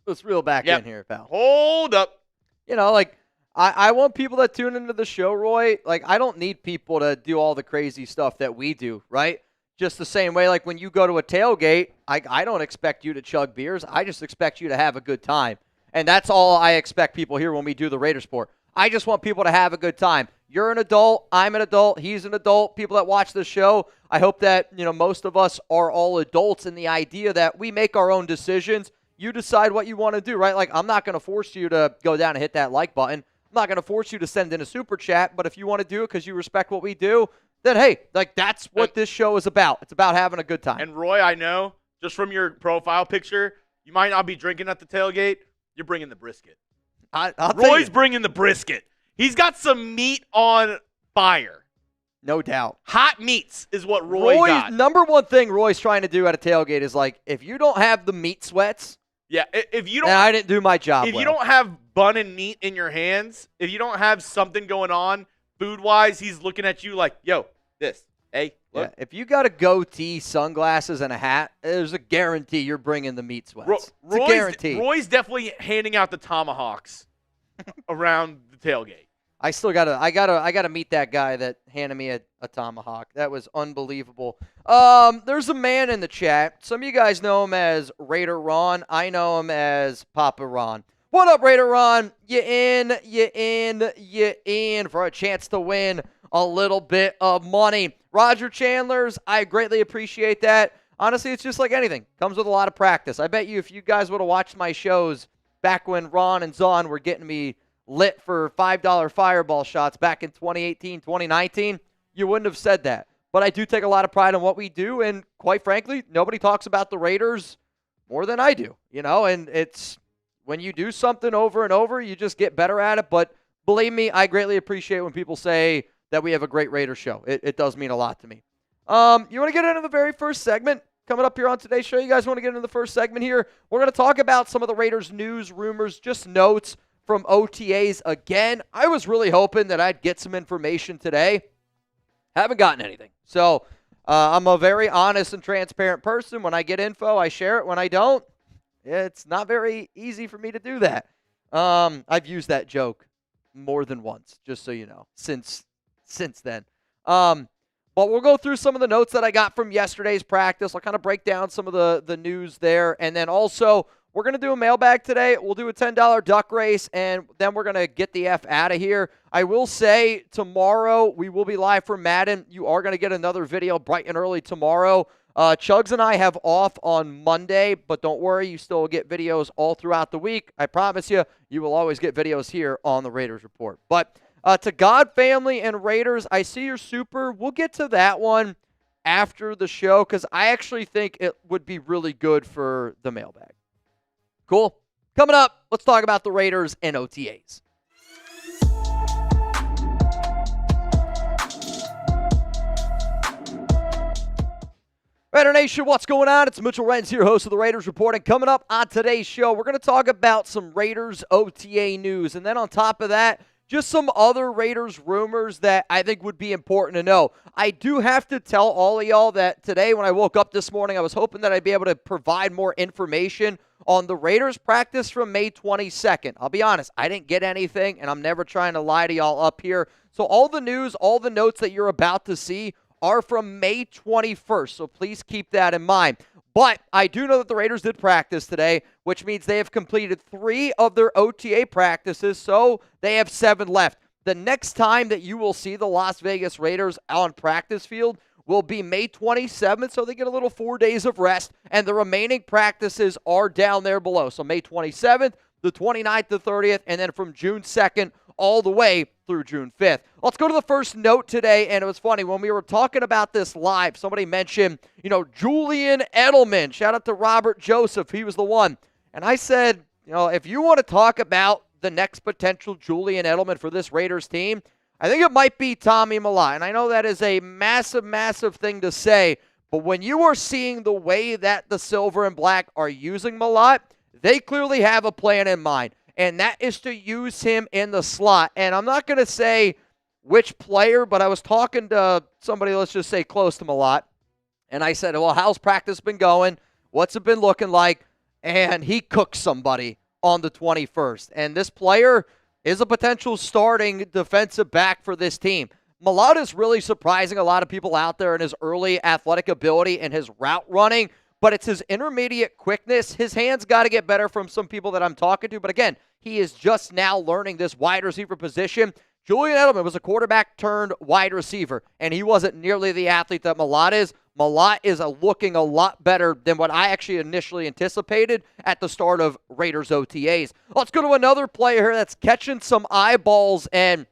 let's reel back in here, pal. Hold up. You know, like, I want people that tune into the show, Roy, like, I don't need people to do all the crazy stuff that we do, right? Just the same way, like, when you go to a tailgate, I don't expect you to chug beers. I just expect you to have a good time. And that's all I expect people here when we do the Raider Sport. I just want people to have a good time. You're an adult. I'm an adult. He's an adult. People that watch the show, I hope that, you know, most of us are all adults in the idea that we make our own decisions. You decide what you want to do, right? Like, I'm not going to force you to go down and hit that like button. I'm not going to force you to send in a super chat, but if you want to do it because you respect what we do, then hey, like, that's what this show is about. It's about having a good time. And Roy, I know, just from your profile picture, you might not be drinking at the tailgate. You're bringing the brisket. Roy's bringing the brisket. He's got some meat on fire. No doubt. Hot meats is what Roy got. Number one thing Roy's trying to do at a tailgate is, like, if you don't have the meat sweats, yeah, if you don't, then I didn't do my job. If you don't have bun and meat in your hands, if you don't have something going on food-wise, he's looking at you like, yo, this, hey, look. Yeah, if you got a goatee, sunglasses, and a hat, there's a guarantee you're bringing the meat sweats. It's a guarantee. Roy's definitely handing out the tomahawks around the tailgate. I gotta meet that guy that handed me a tomahawk. That was unbelievable. There's a man in the chat. Some of you guys know him as Raider Ron. I know him as Papa Ron. What up, Raider Ron? You in for a chance to win a little bit of money. Roger Chandler's, I greatly appreciate that. Honestly, it's just like anything. Comes with a lot of practice. I bet you if you guys would have watched my shows back when Ron and Zahn were getting me lit for $5 fireball shots back in 2018, 2019, you wouldn't have said that. But I do take a lot of pride in what we do, and quite frankly, nobody talks about the Raiders more than I do, you know, and it's when you do something over and over, you just get better at it. But believe me, I greatly appreciate when people say that we have a great Raider show. It does mean a lot to me. You want to get into the very first segment? Coming up here on today's show, you guys want to get into the first segment here? We're going to talk about some of the Raiders news, rumors, just notes from OTAs again. I was really hoping that I'd get some information today. Haven't gotten anything. So I'm a very honest and transparent person. When I get info, I share it. When I don't, it's not very easy for me to do that. I've used that joke more than once, just so you know, since then. But we'll go through some of the notes that I got from yesterday's practice. I'll kind of break down some of the news there. And then also, we're going to do a mailbag today. We'll do a $10 duck race, and then we're going to get the F out of here. I will say tomorrow we will be live for Madden. You are going to get another video bright and early tomorrow. Chuggs and I have off on Monday, but don't worry, you still get videos all throughout the week. I promise you, you will always get videos here on the Raiders Report. But to God, family, and Raiders, I see your super. We'll get to that one after the show because I actually think it would be really good for the mailbag. Cool. Coming up, let's talk about the Raiders and OTAs. Raider Nation, what's going on? It's Mitchell Renz here, host of the Raiders Report. And coming up on today's show, we're going to talk about some Raiders OTA news. And then on top of that, just some other Raiders rumors that I think would be important to know. I do have to tell all of y'all that today when I woke up this morning, I was hoping that I'd be able to provide more information on the Raiders practice from May 22nd. I'll be honest, I didn't get anything, and I'm never trying to lie to y'all up here. So all the news, all the notes that you're about to see are from May 21st, so please keep that in mind. But I do know that the Raiders did practice today, which means they have completed 3 of their OTA practices, so they have 7 left. The next time that you will see the Las Vegas Raiders on practice field will be May 27th, so they get a little 4 days of rest, and the remaining practices are down there below. So May 27th, the 29th, the 30th, and then from June 2nd all the way through June 5th. Let's go to the first note today, and it was funny. When we were talking about this live, somebody mentioned, Julian Edelman. Shout out to Robert Joseph. He was the one. And I said, if you want to talk about the next potential Julian Edelman for this Raiders team, I think it might be Tommy Mellott. And I know that is a massive, massive thing to say, but when you are seeing the way that the Silver and Black are using Mellott, they clearly have a plan in mind. And that is to use him in the slot. And I'm not going to say which player, but I was talking to somebody, let's just say close to Mellott, and I said, well, how's practice been going? What's it been looking like? And he cooked somebody on the 21st. And this player is a potential starting defensive back for this team. Mellott is really surprising a lot of people out there in his early athletic ability and his route running, but it's his intermediate quickness. His hands got to get better from some people that I'm talking to. But again, he is just now learning this wide receiver position. Julian Edelman was a quarterback turned wide receiver, and he wasn't nearly the athlete that Mellott is. Mellott is looking a lot better than what I actually initially anticipated at the start of Raiders OTAs. Let's go to another player here that's catching some eyeballs, and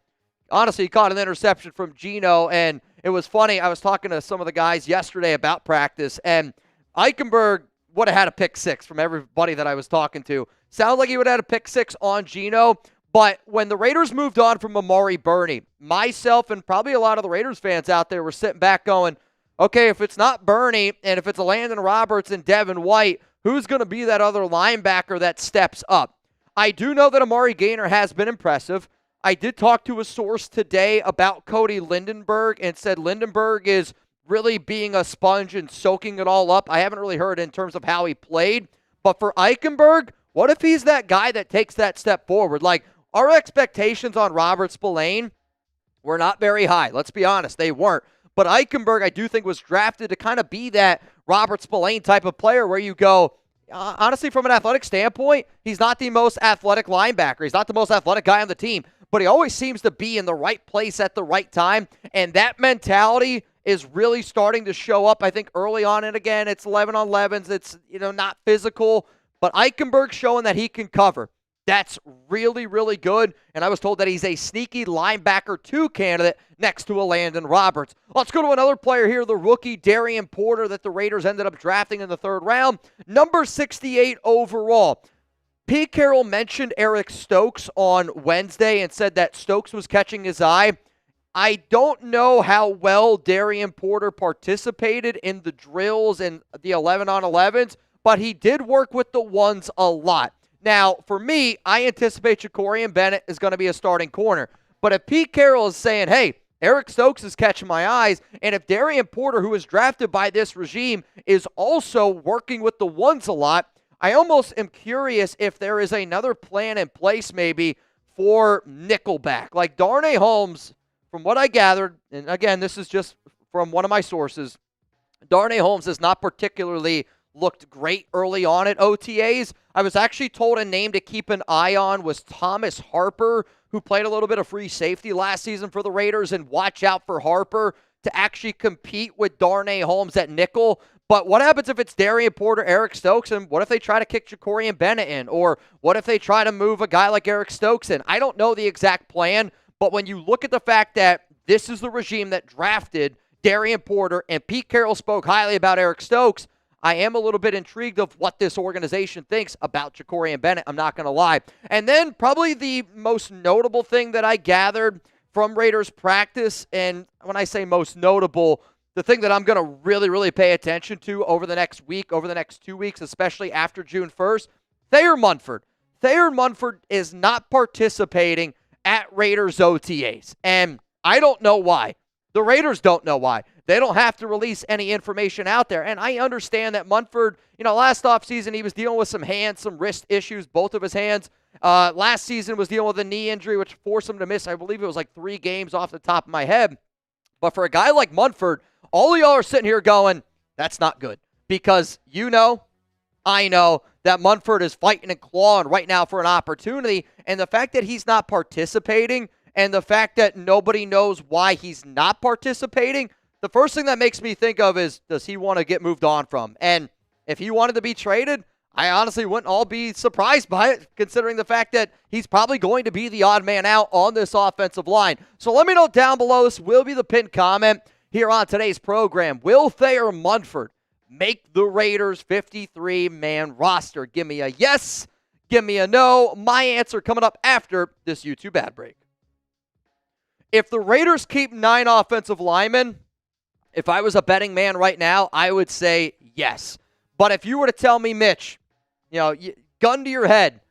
honestly, he caught an interception from Geno, and it was funny. I was talking to some of the guys yesterday about practice, and Eichenberg would have had a pick six from everybody that I was talking to. Sounds like he would have had a pick six on Geno, but when the Raiders moved on from Amari Burney, myself and probably a lot of the Raiders fans out there were sitting back going, okay, if it's not Burney and if it's a Landon Roberts and Devin White, who's going to be that other linebacker that steps up? I do know that Amari Gaynor has been impressive. I did talk to a source today about Cody Lindenberg and said Lindenberg is really being a sponge and soaking it all up. I haven't really heard in terms of how he played. But for Eichenberg, what if he's that guy that takes that step forward? Like, our expectations on Robert Spillane were not very high. Let's be honest, they weren't. But Eichenberg, I do think, was drafted to kind of be that Robert Spillane type of player where you go, honestly, from an athletic standpoint, he's not the most athletic linebacker. He's not the most athletic guy on the team, but he always seems to be in the right place at the right time. And that mentality is really starting to show up, I think, early on. And again, it's 11 on 11s. It's, not physical, but Eichenberg showing that he can cover. That's really, really good. And I was told that he's a sneaky linebacker 2 candidate next to a Landon Roberts. Let's go to another player here, the rookie Darian Porter that the Raiders ended up drafting in the 3rd round. Number 68 overall. Pete Carroll mentioned Eric Stokes on Wednesday and said that Stokes was catching his eye. I don't know how well Darian Porter participated in the drills and the 11 on 11s, but he did work with the ones a lot. Now, for me, I anticipate Jacorian Bennett is going to be a starting corner. But if Pete Carroll is saying, hey, Eric Stokes is catching my eyes, and if Darian Porter, who was drafted by this regime, is also working with the ones a lot, I almost am curious if there is another plan in place maybe for nickelback. Like Darnay Holmes, from what I gathered, and again, this is just from one of my sources, Darnay Holmes has not particularly looked great early on at OTAs. I was actually told a name to keep an eye on was Thomas Harper, who played a little bit of free safety last season for the Raiders, and watch out for Harper to actually compete with Darnay Holmes at nickel. But what happens if it's Darian Porter, Eric Stokes, and what if they try to kick Jacorian Bennett in? Or what if they try to move a guy like Eric Stokes in? I don't know the exact plan, but when you look at the fact that this is the regime that drafted Darian Porter and Pete Carroll spoke highly about Eric Stokes, I am a little bit intrigued of what this organization thinks about Jacorian Bennett. I'm not going to lie. And then probably the most notable thing that I gathered from Raiders practice, and when I say most notable, the thing that I'm going to really, really pay attention to over the next week, over the next 2 weeks, especially after June 1st, Thayer Munford. Thayer Munford is not participating at Raiders OTAs, and I don't know why. The Raiders don't know why. They don't have to release any information out there. And I understand that Munford, last offseason he was dealing with some wrist issues, both of his hands. Last season was dealing with a knee injury, which forced him to miss, I believe it was like 3 games off the top of my head. But for a guy like Munford, all of y'all are sitting here going, that's not good. Because I know that Munford is fighting and clawing right now for an opportunity. And the fact that he's not participating and the fact that nobody knows why he's not participating, the first thing that makes me think of is, does he want to get moved on from? And if he wanted to be traded, I honestly wouldn't all be surprised by it, considering the fact that he's probably going to be the odd man out on this offensive line. So let me know down below. This will be the pinned comment here on today's program. Will Thayer Munford make the Raiders 53-man roster? Give me a yes. Give me a no. My answer coming up after this YouTube ad break. If the Raiders keep 9 offensive linemen, if I was a betting man right now, I would say yes. But if you were to tell me, Mitch, gun to your head,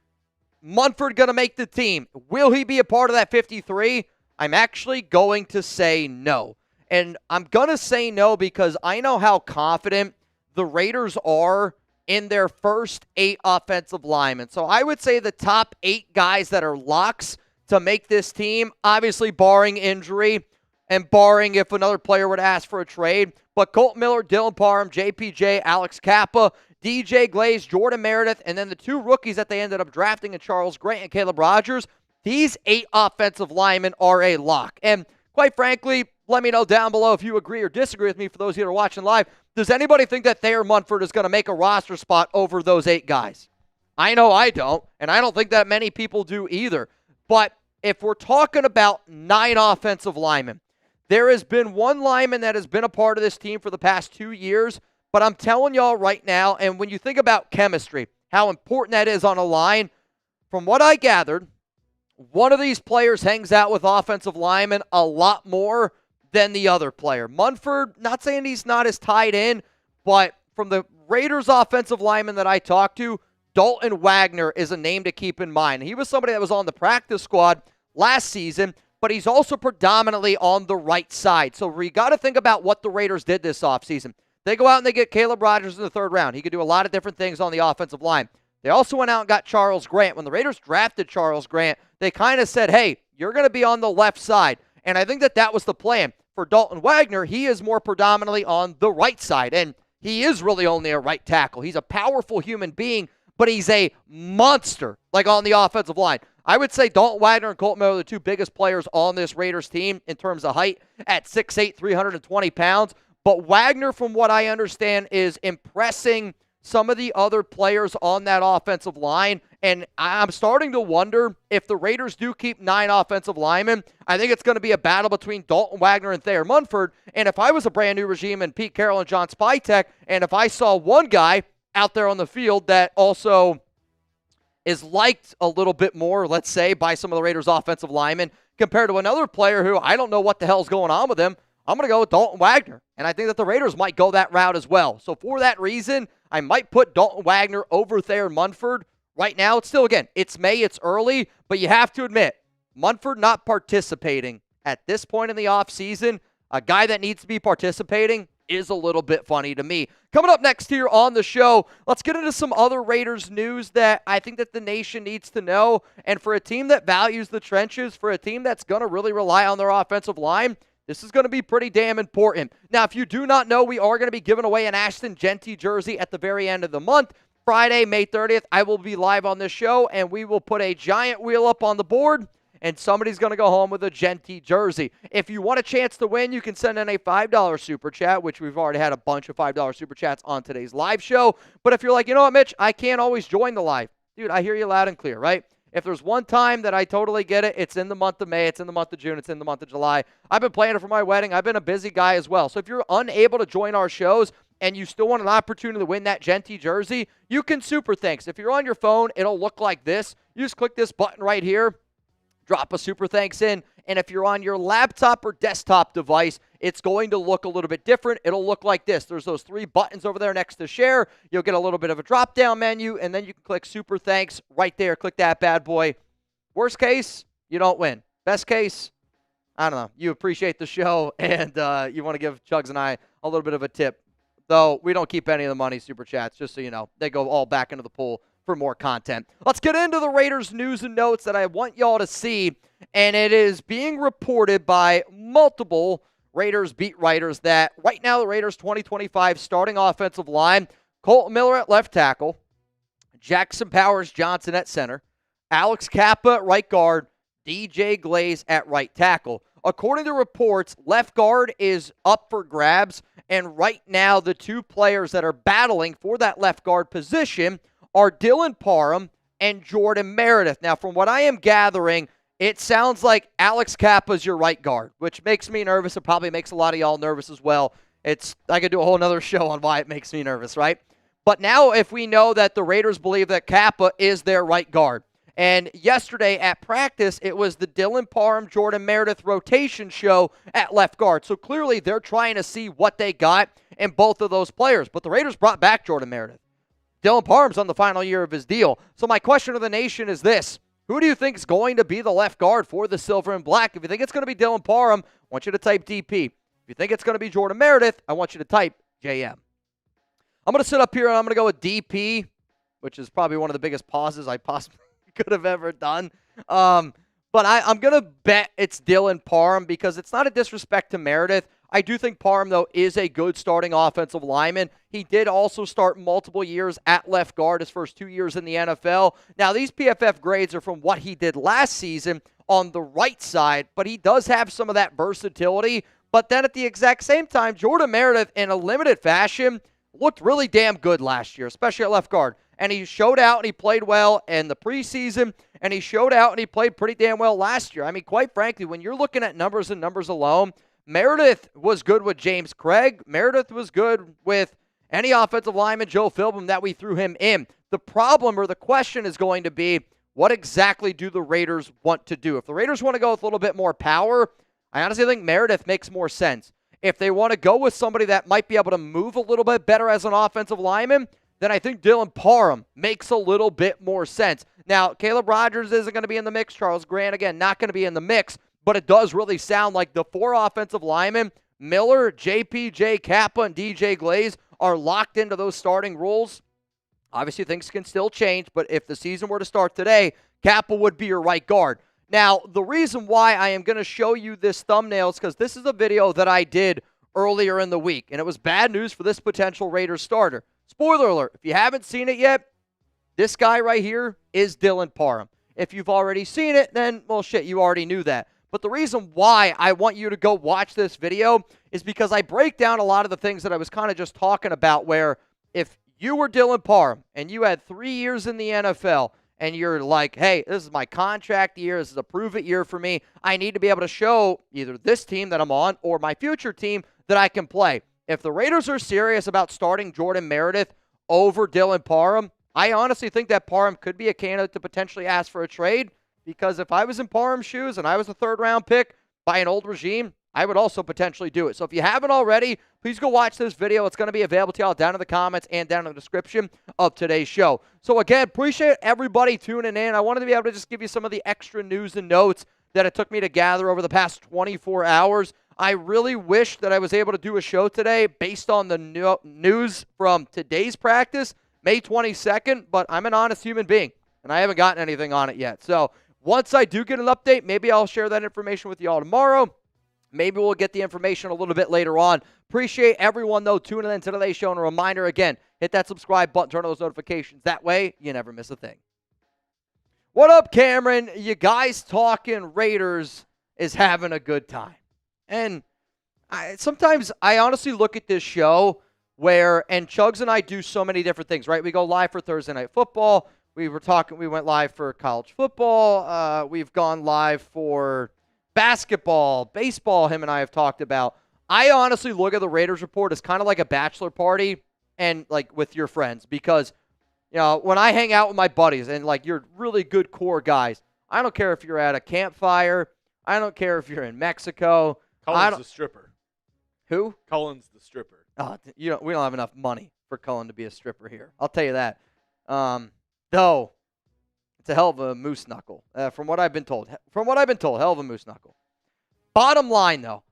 Munford going to make the team, will he be a part of that 53? I'm actually going to say no. And I'm going to say no because I know how confident the Raiders are in their first 8 offensive linemen. So I would say the top 8 guys that are locks to make this team, obviously barring injury and barring if another player would ask for a trade. But Colt Miller, Dylan Parham, JPJ, Alex Kappa, DJ Glaze, Jordan Meredith, and then the 2 rookies that they ended up drafting in Charles Grant and Caleb Rogers, these 8 offensive linemen are a lock. And quite frankly, let me know down below if you agree or disagree with me for those of you that are watching live. Does anybody think that Thayer Munford is going to make a roster spot over those 8 guys? I know I don't, and I don't think that many people do either. But if we're talking about 9 offensive linemen, there has been one lineman that has been a part of this team for the past 2 years, but I'm telling y'all right now, and when you think about chemistry, how important that is on a line, from what I gathered, one of these players hangs out with offensive linemen a lot more than the other player. Munford, not saying he's not as tied in, but from the Raiders offensive lineman that I talked to, Dalton Wagner is a name to keep in mind. He was somebody that was on the practice squad last season, but he's also predominantly on the right side. So we got to think about what the Raiders did this offseason. They go out and they get Caleb Rogers in the 3rd round. He could do a lot of different things on the offensive line. They also went out and got Charles Grant. When the Raiders drafted Charles Grant, they kind of said, hey, you're going to be on the left side. And I think that that was the plan. For Dalton Wagner, he is more predominantly on the right side, and he is really only a right tackle. He's a powerful human being, but he's a monster, like on the offensive line. I would say Dalton Wagner and Colt Miller are the 2 biggest players on this Raiders team in terms of height at 6'8", 320 pounds. But Wagner, from what I understand, is impressing some of the other players on that offensive line. And I'm starting to wonder if the Raiders do keep 9 offensive linemen. I think it's going to be a battle between Dalton Wagner and Thayer Munford. And if I was a brand new regime and Pete Carroll and John Spytek, and if I saw one guy out there on the field that also is liked a little bit more, let's say, by some of the Raiders offensive linemen compared to another player who I don't know what the hell's going on with him, I'm going to go with Dalton Wagner. And I think that the Raiders might go that route as well. So for that reason, I might put Dalton Wagner over Thayer Munford. Right now, it's still, again, it's May, it's early, but you have to admit, Munford not participating at this point in the offseason, a guy that needs to be participating, is a little bit funny to me. Coming up next here on the show, let's get into some other Raiders news that I think that the nation needs to know. And for a team that values the trenches, for a team that's going to really rely on their offensive line, this is going to be pretty damn important. Now, if you do not know, we are going to be giving away an Ashton Jeanty jersey at the very end of the month. Friday, May 30th, I will be live on this show, and we will put a giant wheel up on the board, and somebody's going to go home with a Jeanty jersey. If you want a chance to win, you can send in a $5 super chat, which we've already had a bunch of $5 super chats on today's live show. But if you're like, you know what, Mitch, I can't always join the live. Dude, I hear you loud and clear, right? If there's one time that I totally get it, it's in the month of May, it's in the month of June, it's in the month of July. I've been planning for my wedding. I've been a busy guy as well. So if you're unable to join our shows, and you still want an opportunity to win that Jeanty jersey, you can super thanks. If you're on your phone, it'll look like this. You just click this button right here, drop a super thanks in, and if you're on your laptop or desktop device, it's going to look a little bit different. It'll look like this. There's those 3 buttons over there next to share. You'll get a little bit of a drop-down menu, and then you can click super thanks right there. Click that bad boy. Worst case, you don't win. Best case, I don't know. You appreciate the show, and you want to give Chuggs and I a little bit of a tip. Though we don't keep any of the money super chats, just so you know. They go all back into the pool for more content. Let's get into the Raiders news and notes that I want y'all to see. And it is being reported by multiple Raiders beat writers that right now the Raiders 2025 starting offensive line, Colt Miller at left tackle, Jackson Powers-Johnson at center, Alex Kappa at right guard, DJ Glaze at right tackle. According to reports, left guard is up for grabs, and right now the 2 players that are battling for that left guard position are Dylan Parham and Jordan Meredith. Now, from what I am gathering, it sounds like Alex Kappa's your right guard, which makes me nervous. It probably makes a lot of y'all nervous as well. I could do a whole nother show on why it makes me nervous, right? But now if we know that the Raiders believe that Kappa is their right guard, and yesterday at practice, it was the Dylan Parham, Jordan Meredith rotation show at left guard. So clearly they're trying to see what they got in both of those players. But the Raiders brought back Jordan Meredith. Dylan Parham's on the final year of his deal. So my question to the nation is this. Who do you think is going to be the left guard for the Silver and Black? If you think it's going to be Dylan Parham, I want you to type DP. If you think it's going to be Jordan Meredith, I want you to type JM. I'm going to sit up here and I'm going to go with DP, which is probably one of the biggest pauses I possibly could have ever done. But I'm going to bet it's Dylan Parham because it's not a disrespect to Meredith. I do think Parham, though, is a good starting offensive lineman. He did also start multiple years at left guard his first 2 years in the NFL. Now, these PFF grades are from what he did last season on the right side, but he does have some of that versatility. But then at the exact same time, Jordan Meredith, in a limited fashion, looked really damn good last year, especially at left guard. And he showed out and he played well in the preseason, and he showed out and he played pretty damn well last year. I mean, quite frankly, when you're looking at numbers and numbers alone, Meredith was good with James Craig. Meredith was good with any offensive lineman, Joe Philbin, that we threw him in. The problem or the question is going to be, what exactly do the Raiders want to do? If the Raiders want to go with a little bit more power, I honestly think Meredith makes more sense. If they want to go with somebody that might be able to move a little bit better as an offensive lineman, then I think Dylan Parham makes a little bit more sense. Now, Caleb Rogers isn't going to be in the mix. Charles Grant, again, not going to be in the mix. But it does really sound like the four offensive linemen, Miller, JPJ, Kappa, and DJ Glaze, are locked into those starting roles. Obviously, things can still change, but if the season were to start today, Kappa would be your right guard. Now, the reason why I am going to show you this thumbnail is because this is a video that I did earlier in the week, and it was bad news for this potential Raiders starter. Spoiler alert, if you haven't seen it yet, this guy right here is Dylan Parham. If you've already seen it, then, well, shit, you already knew that. But the reason why I want you to go watch this video is because I break down a lot of the things that I was kind of just talking about, where if you were Dylan Parham and you had 3 years in the NFL and you're like, hey, this is my contract year, this is a prove-it year for me, I need to be able to show either this team that I'm on or my future team that I can play. If the Raiders are serious about starting Jordan Meredith over Dylan Parham, I honestly think that Parham could be a candidate to potentially ask for a trade. Because if I was in Parham's shoes and I was a third-round pick by an old regime, I would also potentially do it. So if you haven't already, please go watch this video. It's going to be available to y'all down in the comments and down in the description of today's show. So again, appreciate everybody tuning in. I wanted to be able to just give you some of the extra news and notes that it took me to gather over the past 24 hours. I really wish that I was able to do a show today based on the news from today's practice, May 22nd, but I'm an honest human being, and I haven't gotten anything on it yet. So once I do get an update, maybe I'll share that information with y'all tomorrow. Maybe we'll get the information a little bit later on. Appreciate everyone, though, tuning in to today's show. And a reminder, again, hit that subscribe button, turn on those notifications. That way, you never miss a thing. What up, Cameron? You guys talking Raiders is having a good time. And sometimes I honestly look at this show and Chuggs and I do so many different things, right? We go live for Thursday Night Football. We went live for college football. We've gone live for basketball, baseball, him and I have talked about. I honestly look at the Raiders Report as kind of like a bachelor party and like with your friends, because, you know, when I hang out with my buddies and like you're really good core guys, I don't care if you're at a campfire. I don't care if you're in Mexico. Cullen's the stripper. Who? Cullen's the stripper. We don't have enough money for Cullen to be a stripper here. I'll tell you that. Though, it's a hell of a moose knuckle, from what I've been told. Hell of a moose knuckle. Bottom line, though,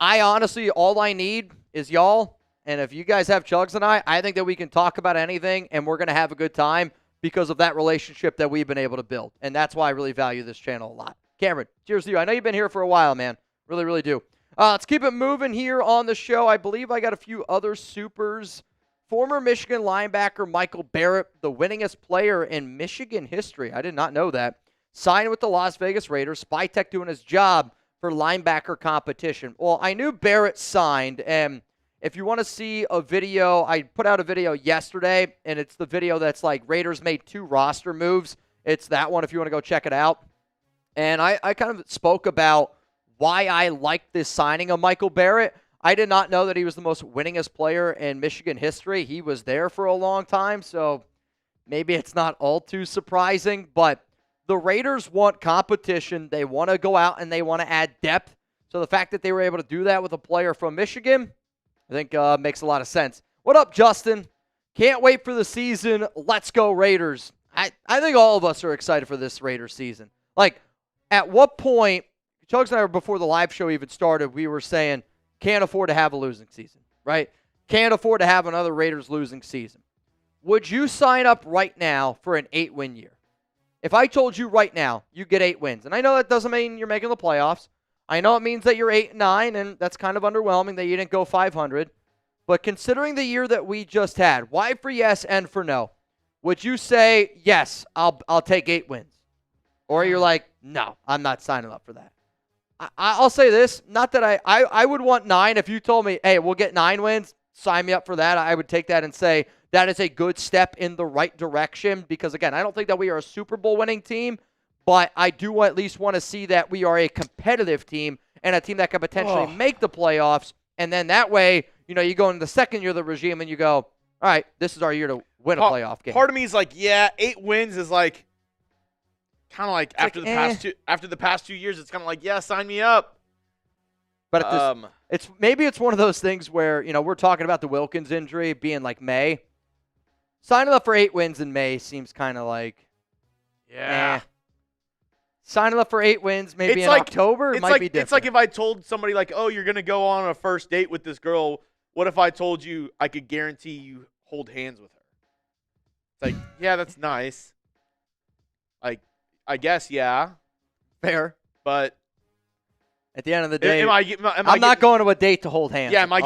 I honestly, all I need is y'all, and if you guys have Chuggs and I think that we can talk about anything, and we're going to have a good time because of that relationship that we've been able to build, and that's why I really value this channel a lot. Cameron, cheers to you. I know you've been here for a while, man. Really, really do. Let's keep it moving here on the show. I believe I got a few other supers. Former Michigan linebacker Michael Barrett, the winningest player in Michigan history. I did not know that. Signed with the Las Vegas Raiders. Spytech doing his job for linebacker competition. Well, I knew Barrett signed, and if you want to see a video, I put out a video yesterday, and it's the video that's like Raiders made 2 roster moves. It's that one if you want to go check it out. And I kind of spoke about why I liked this signing of Michael Barrett. I did not know that he was the most winningest player in Michigan history. He was there for a long time, so maybe it's not all too surprising. But the Raiders want competition. They want to go out and they want to add depth. So the fact that they were able to do that with a player from Michigan, I think makes a lot of sense. What up, Justin? Can't wait for the season. Let's go, Raiders. I think all of us are excited for this Raiders season. Like, at what point, Chuggs and I, before the live show even started, we were saying, can't afford to have a losing season, right? Can't afford to have another Raiders losing season. Would you sign up right now for an 8-win year? If I told you right now, you get 8 wins, and I know that doesn't mean you're making the playoffs. I know it means that you're 8-9, and that's kind of underwhelming that you didn't go 500. But considering the year that we just had, why for yes and for no? Would you say, yes, I'll take 8 wins? Or you're like, no, I'm not signing up for that. I'll say this, not that I would want 9. If you told me, hey, we'll get 9 wins, sign me up for that. I would take that and say that is a good step in the right direction because, again, I don't think that we are a Super Bowl winning team, but I do at least want to see that we are a competitive team and a team that can potentially make the playoffs. And then that way, you go into the second year of the regime and you go, all right, this is our year to win a playoff game. Part of me is like, yeah, 8 wins is like kind of like after the past 2 years, it's kind of like, yeah, sign me up. But it's one of those things where we're talking about the Wilkins injury being like May. Signing up for 8 wins in May seems kind of like, Signing up for 8 wins maybe in October might be different. It's like if I told somebody like, oh, you're gonna go on a first date with this girl. What if I told you I could guarantee you hold hands with her? It's like, yeah, that's nice. Like, I guess, yeah. Fair. But at the end of the day, I'm not going to a date to hold hands. Yeah, am I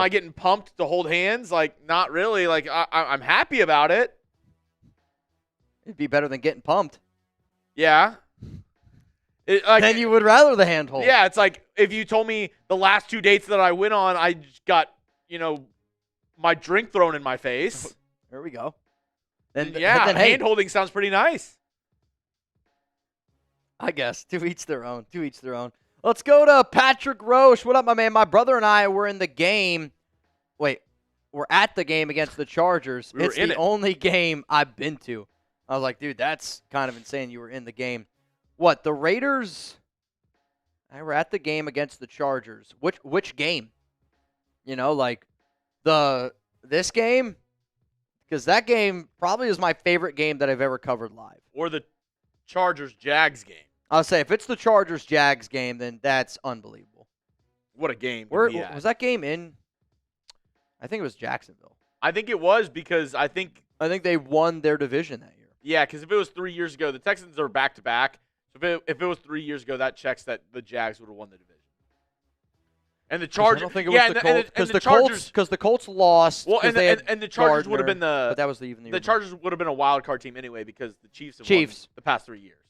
getting pumped to hold hands? Like, not really. Like, I'm happy about it. It'd be better than getting pumped. Yeah. Then you would rather the hand hold. Yeah, it's like if you told me the last 2 dates that I went on, I just got, my drink thrown in my face. There we go. Then hand holding sounds pretty nice. I guess. To each their own. To each their own. Let's go to Patrick Roche. What up, my man? My brother and I were in the game. Wait, we're at the game against the Chargers. It's the only game I've been to. I was like, dude, that's kind of insane. You were in the game. What, the Raiders? I were at the game against the Chargers. Which game? This game? Because that game probably is my favorite game that I've ever covered live. Or the Chargers-Jags game. I'll say, if it's the Chargers-Jags game, then that's unbelievable. What a game. Was that game in? I think it was Jacksonville. I think it was because I think they won their division that year. Yeah, because if it was 3 years ago, the Texans are back-to-back. So if it was 3 years ago, that checks that the Jags would have won the division. And the Chargers. I don't think it was the Colts. Because the Colts lost. Well, and the Chargers would have been But that was the Chargers would have been a wild card team anyway because the Chiefs have won the past 3 years.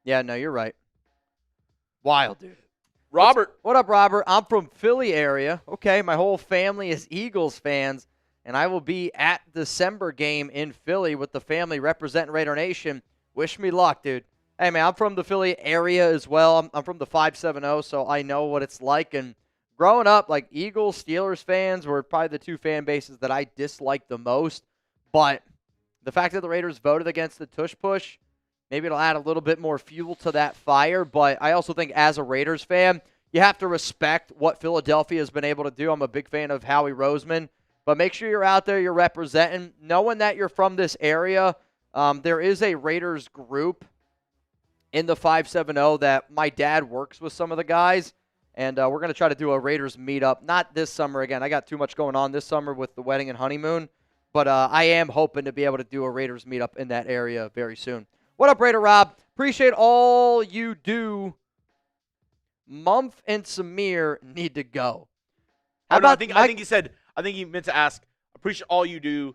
Yeah, no, you're right. Wild, dude. Robert. What up, Robert? I'm from Philly area. Okay, my whole family is Eagles fans, and I will be at December game in Philly with the family representing Raider Nation. Wish me luck, dude. Hey, man, I'm from the Philly area as well. I'm from the 570, so I know what it's like. And growing up, like Eagles, Steelers fans were probably the 2 fan bases that I disliked the most. But the fact that the Raiders voted against the tush push, maybe it'll add a little bit more fuel to that fire. But I also think as a Raiders fan, you have to respect what Philadelphia has been able to do. I'm a big fan of Howie Roseman. But make sure you're out there, you're representing. Knowing that you're from this area, there is a Raiders group in the 570 that my dad works with some of the guys. And we're going to try to do a Raiders meetup. Not this summer. Again, I got too much going on this summer with the wedding and honeymoon. But I am hoping to be able to do a Raiders meetup in that area very soon. What up, Raider Rob? Appreciate all you do. Mumph and Samir need to go. I think he said, I think he meant to ask, appreciate all you do.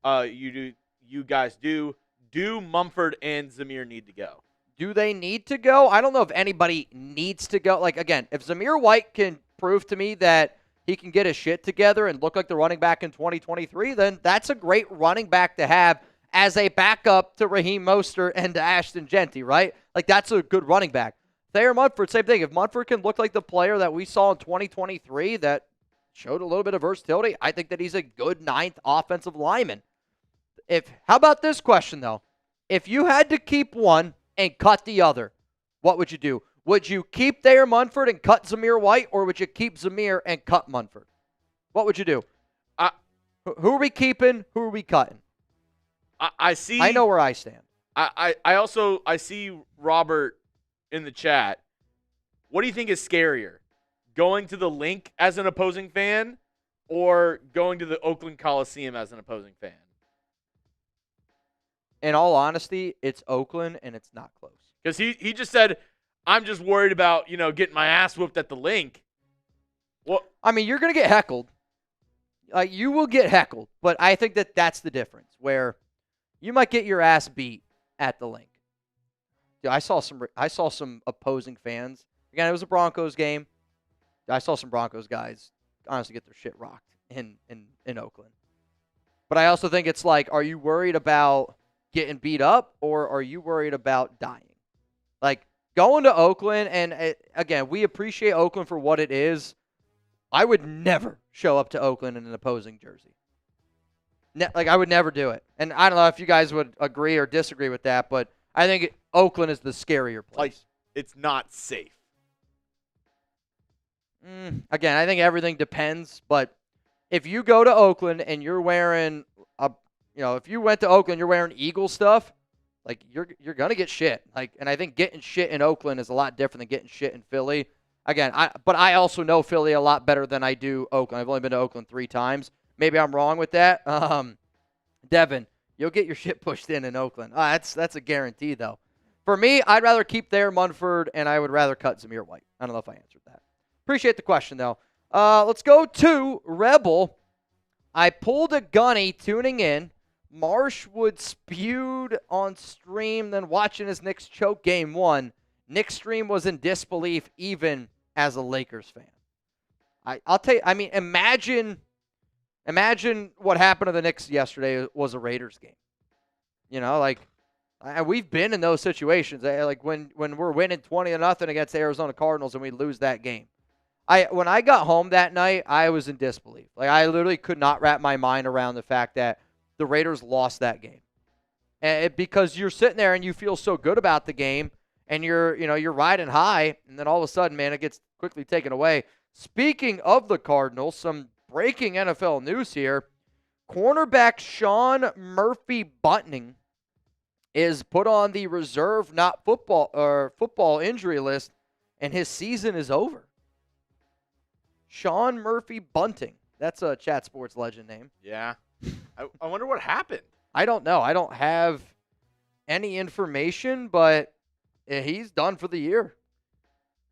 You guys do. Do Mumford and Zamir need to go? Do they need to go? I don't know if anybody needs to go. Like, again, if Zamir White can prove to me that he can get his shit together and look like the running back in 2023, then that's a great running back to have as a backup to Raheem Mostert and to Ashton Genty, right? Like, that's a good running back. Thayer Munford, same thing. If Munford can look like the player that we saw in 2023 that showed a little bit of versatility, I think that he's a good 9th offensive lineman. How about this question, though? If you had to keep one and cut the other, what would you do? Would you keep Thayer Munford and cut Zamir White, or would you keep Zamir and cut Munford? What would you do? Who are we keeping? Who are we cutting? I see. I know where I stand. I see Robert in the chat. What do you think is scarier? Going to the Link as an opposing fan or going to the Oakland Coliseum as an opposing fan? In all honesty, it's Oakland, and it's not close. Because he just said, I'm just worried about, getting my ass whooped at the Link. Well, I mean, you're going to get heckled. You will get heckled, but I think that's the difference, where you might get your ass beat at the Link. Dude, I saw some opposing fans. Again, it was a Broncos game. I saw some Broncos guys honestly get their shit rocked in Oakland. But I also think it's like, are you worried about getting beat up, or are you worried about dying? Like, going to Oakland, and again, we appreciate Oakland for what it is. I would never show up to Oakland in an opposing jersey. I would never do it. And I don't know if you guys would agree or disagree with that, but I think Oakland is the scarier place. Like, it's not safe. Again, I think everything depends, but if you go to Oakland and you're wearing if you went to Oakland, you're wearing Eagle stuff, like you're gonna get shit. And I think getting shit in Oakland is a lot different than getting shit in Philly. Again, but I also know Philly a lot better than I do Oakland. I've only been to Oakland 3 times. Maybe I'm wrong with that. Devin, you'll get your shit pushed in Oakland. That's a guarantee, though. For me, I'd rather keep there Munford, and I would rather cut Zamir White. I don't know if I answered that. Appreciate the question, though. Let's go to Rebel. I pulled a gunny tuning in. Marshwood spewed on stream, then watching his Knicks choke game 1. Knicks stream was in disbelief even as a Lakers fan. I'll tell you, I mean, imagine what happened to the Knicks yesterday was a Raiders game. We've been in those situations. Like when we're winning 20-0 against the Arizona Cardinals and we lose that game. When I got home that night, I was in disbelief. Like, I literally could not wrap my mind around the fact that the Raiders lost that game. And because you're sitting there and you feel so good about the game, and you're riding high, and then all of a sudden, man, it gets quickly taken away. Speaking of the Cardinals, some breaking NFL news here. Cornerback Sean Murphy Bunting is put on the reserve, not football injury list, and his season is over. Sean Murphy Bunting. That's a Chat Sports legend name. Yeah. I wonder what happened. I don't know. I don't have any information, but he's done for the year.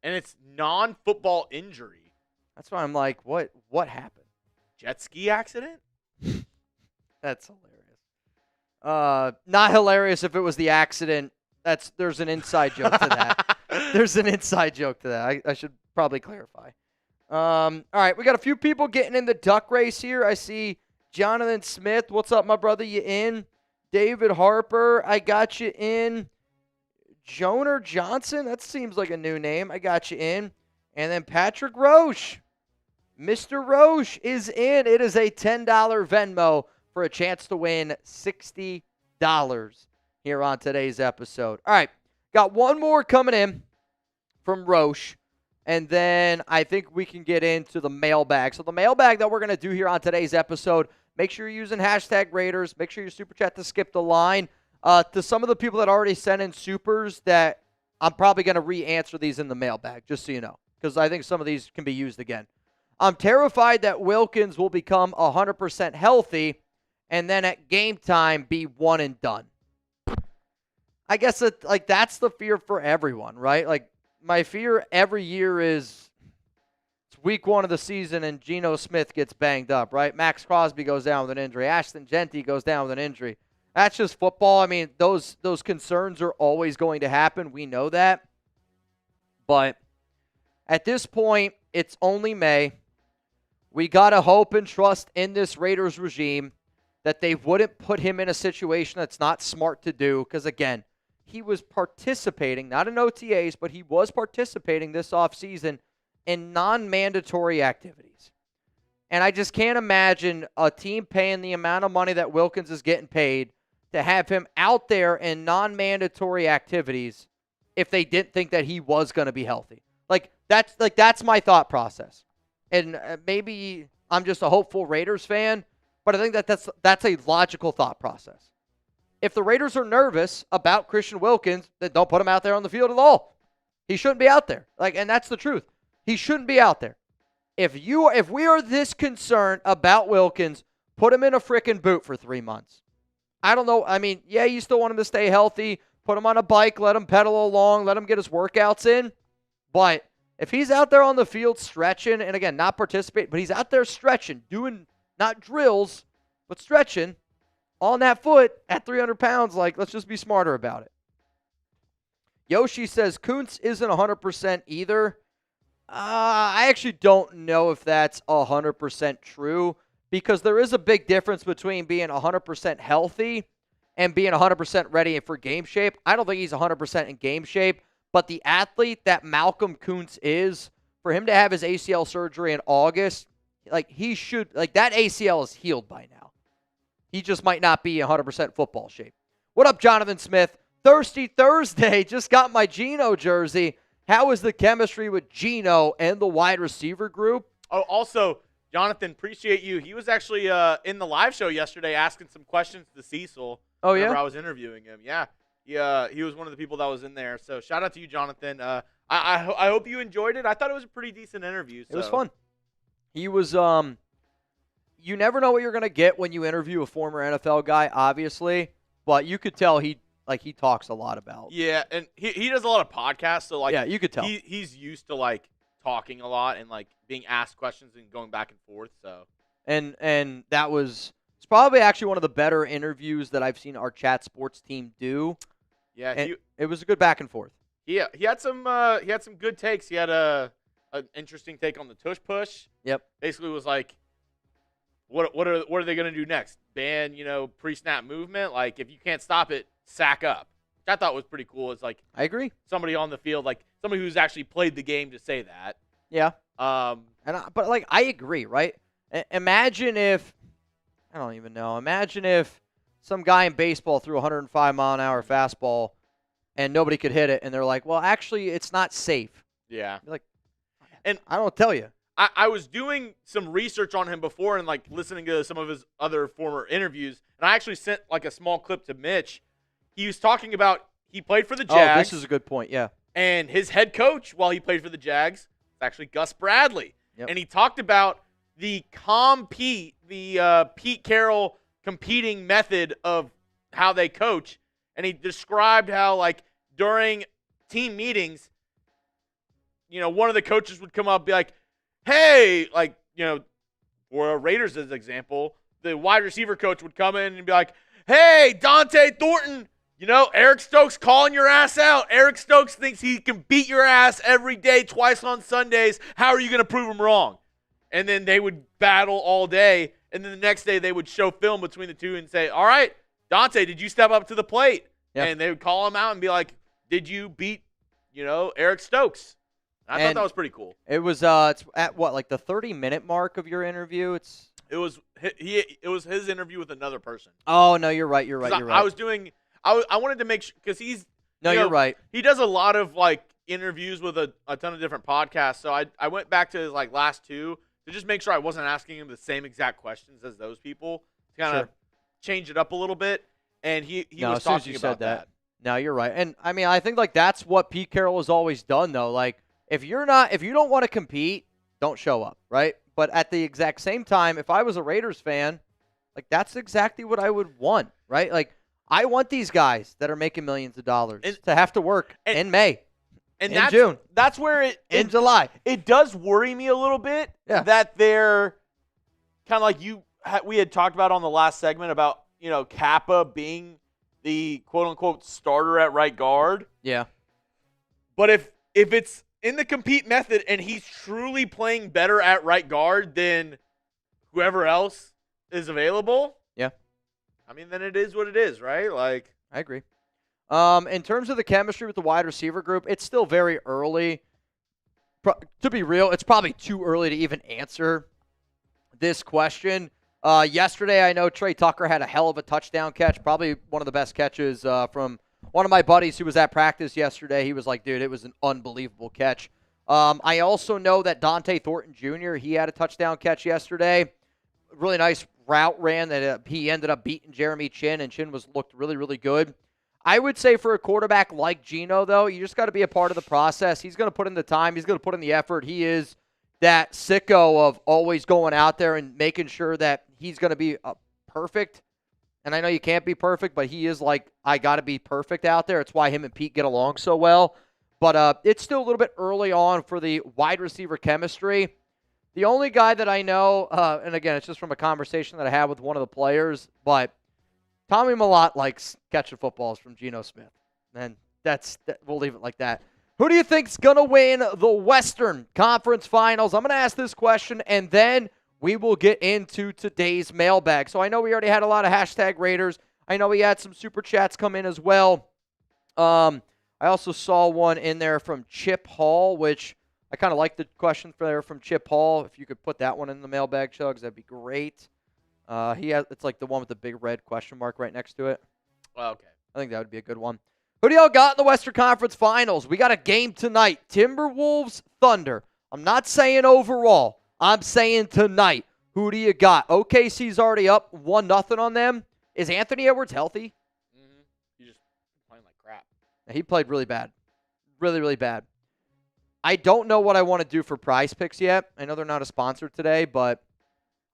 And it's non-football injury. That's why I'm like, what happened? Jet ski accident? That's hilarious. Not hilarious if it was the accident. There's an inside joke to that. There's an inside joke to that. I should probably clarify. All right, we got a few people getting in the duck race here. I see Jonathan Smith. What's up, my brother? You in? David Harper, I got you in. Joner Johnson, that seems like a new name. I got you in. And then Patrick Roche. Mr. Roche is in. It is a $10 Venmo for a chance to win $60 here on today's episode. All right, got one more coming in from Roche. And then I think we can get into the mailbag. So the mailbag that we're going to do here on today's episode, make sure you're using hashtag Raiders. Make sure you super chat to skip the line. To some of the people that already sent in supers, that I'm probably going to re-answer these in the mailbag, just so you know, because I think some of these can be used again. I'm terrified that Wilkins will become 100% healthy and then at game time be one and done. I guess that's the fear for everyone, right? Like, my fear every year is it's week 1 of the season and Geno Smith gets banged up, right? Max Crosby goes down with an injury. Ashton Genty goes down with an injury. That's just football. I mean, those concerns are always going to happen. We know that. But at this point, it's only May. We got to hope and trust in this Raiders regime that they wouldn't put him in a situation that's not smart to do. Because, again, he was participating, not in OTAs, but he was participating this offseason in non-mandatory activities. And I just can't imagine a team paying the amount of money that Wilkins is getting paid to have him out there in non-mandatory activities if they didn't think that he was going to be healthy. That's my thought process. And maybe I'm just a hopeful Raiders fan, but I think that's a logical thought process. if the Raiders are nervous about Christian Wilkins, then don't put him out there on the field at all. He shouldn't be out there. And that's the truth. He shouldn't be out there. If we are this concerned about Wilkins, put him in a frickin' boot for 3 months. I don't know. I mean, yeah, you still want him to stay healthy. Put him on a bike, let him pedal along, let him get his workouts in. But if he's out there on the field stretching, and again, not participating, but he's out there stretching, doing not drills, but stretching on that foot at 300 pounds, let's just be smarter about it. Yoshi says Kuntz isn't 100% either. I actually don't know if that's 100% true because there is a big difference between being 100% healthy and being 100% ready for game shape. I don't think he's 100% in game shape, but the athlete that Malcolm Kuntz is, for him to have his ACL surgery in August, he should, that ACL is healed by now. He just might not be 100% football shape. What up, Jonathan Smith? Thirsty Thursday, just got my Geno jersey. How is the chemistry with Geno and the wide receiver group? Oh, also, Jonathan, appreciate you. He was actually in the live show yesterday asking some questions to Cecil. Oh, yeah? Whenever I was interviewing him. Yeah. He was one of the people that was in there. So shout out to you, Jonathan. I hope you enjoyed it. I thought it was a pretty decent interview. So. It was fun. He was you never know what you're going to get when you interview a former NFL guy, obviously, but you could tell he talks a lot about. Yeah, and he does a lot of podcasts, so yeah, you could tell. He's used to talking a lot and being asked questions and going back and forth, so. And it's probably actually one of the better interviews that I've seen our Chat Sports team do. Yeah, it was a good back and forth. Yeah, he had some good takes. He had an interesting take on the tush push. Yep. Basically was what are they going to do next? Ban, pre-snap movement? If you can't stop it, sack up. Which I thought was pretty cool. It's I agree. Somebody on the field, somebody who's actually played the game to say that. Yeah. But I agree, right? Imagine if I don't even know. Imagine if some guy in baseball threw a 105-mile-an-hour fastball and nobody could hit it, and they're like, well, actually, it's not safe. Yeah. You're and I don't tell you. I was doing some research on him before and listening to some of his other former interviews, and I actually sent a small clip to Mitch. He was talking about he played for the Jags. Oh, this is a good point, yeah. And his head coach while he played for the Jags was actually Gus Bradley. Yep. And he talked about the Pete Carroll competing method of how they coach, and he described how during team meetings, one of the coaches would come up and be like, hey, for Raiders as an example, the wide receiver coach would come in and be like, hey, Dante Thornton, Eric Stokes calling your ass out. Eric Stokes thinks he can beat your ass every day, twice on Sundays. How are you going to prove him wrong? And then they would battle all day, and then the next day they would show film between the two and say, all right, Dante, did you step up to the plate? Yep. And they would call him out and be like, did you beat, Eric Stokes? I thought that was pretty cool. It was it's at what, the 30-minute mark of your interview? It was his interview with another person. Oh, no, you're right. I wanted to make sure because he's you're right. He does a lot of interviews with a ton of different podcasts. So I went back to his last two to just make sure I wasn't asking him the same exact questions as those people to kind of change it up a little bit. And he was talking about that. No, you're right. And I mean, I think that's what Pete Carroll has always done though. If you don't want to compete, don't show up, right? But at the exact same time, if I was a Raiders fan, that's exactly what I would want, right? I want these guys that are making millions of dollars to have to work in May, in June. That's where in July. It does worry me a little bit that they're kind of we had talked about on the last segment about, Kappa being the quote-unquote starter at right guard. Yeah. But if it's in the compete method and he's truly playing better at right guard than whoever else is available, I mean, then it is what it is, right? I agree. In terms of the chemistry with the wide receiver group, it's still very early. To be real, it's probably too early to even answer this question. Yesterday, I know Trey Tucker had a hell of a touchdown catch, probably one of the best catches from one of my buddies who was at practice yesterday. He was like, dude, it was an unbelievable catch. I also know that Dante Thornton Jr., he had a touchdown catch yesterday. really nice route ran that he ended up beating Jeremy Chin, and Chin looked really, really good. I would say for a quarterback like Geno, though, you just got to be a part of the process. He's going to put in the time. He's going to put in the effort. He is that sicko of always going out there and making sure that he's going to be perfect. And I know you can't be perfect, but he is like, I got to be perfect out there. It's why him and Pete get along so well. But it's still a little bit early on for the wide receiver chemistry. The only guy that I know, and again, it's just from a conversation that I had with one of the players, but Tommy Mellott likes catching footballs from Geno Smith. And we'll leave it like that. Who do you think's going to win the Western Conference Finals? I'm going to ask this question, and then we will get into today's mailbag. So I know we already had a lot of hashtag Raiders. I know we had some super chats come in as well. I also saw one in there from Chip Hall, which I kind of like the question from Chip Hall. If you could put that one in the mailbag, Chuggs, that'd be great. It's like the one with the big red question mark right next to it. Okay. I think that would be a good one. Who do y'all got in the Western Conference Finals? We got a game tonight. Timberwolves, Thunder. I'm not saying overall. I'm saying tonight. Who do you got? OKC's already up 1-0 on them. Is Anthony Edwards healthy? Mm-hmm. He's just playing like crap. He played really bad. Really, really bad. I don't know what I want to do for Prize Picks yet. I know they're not a sponsor today, but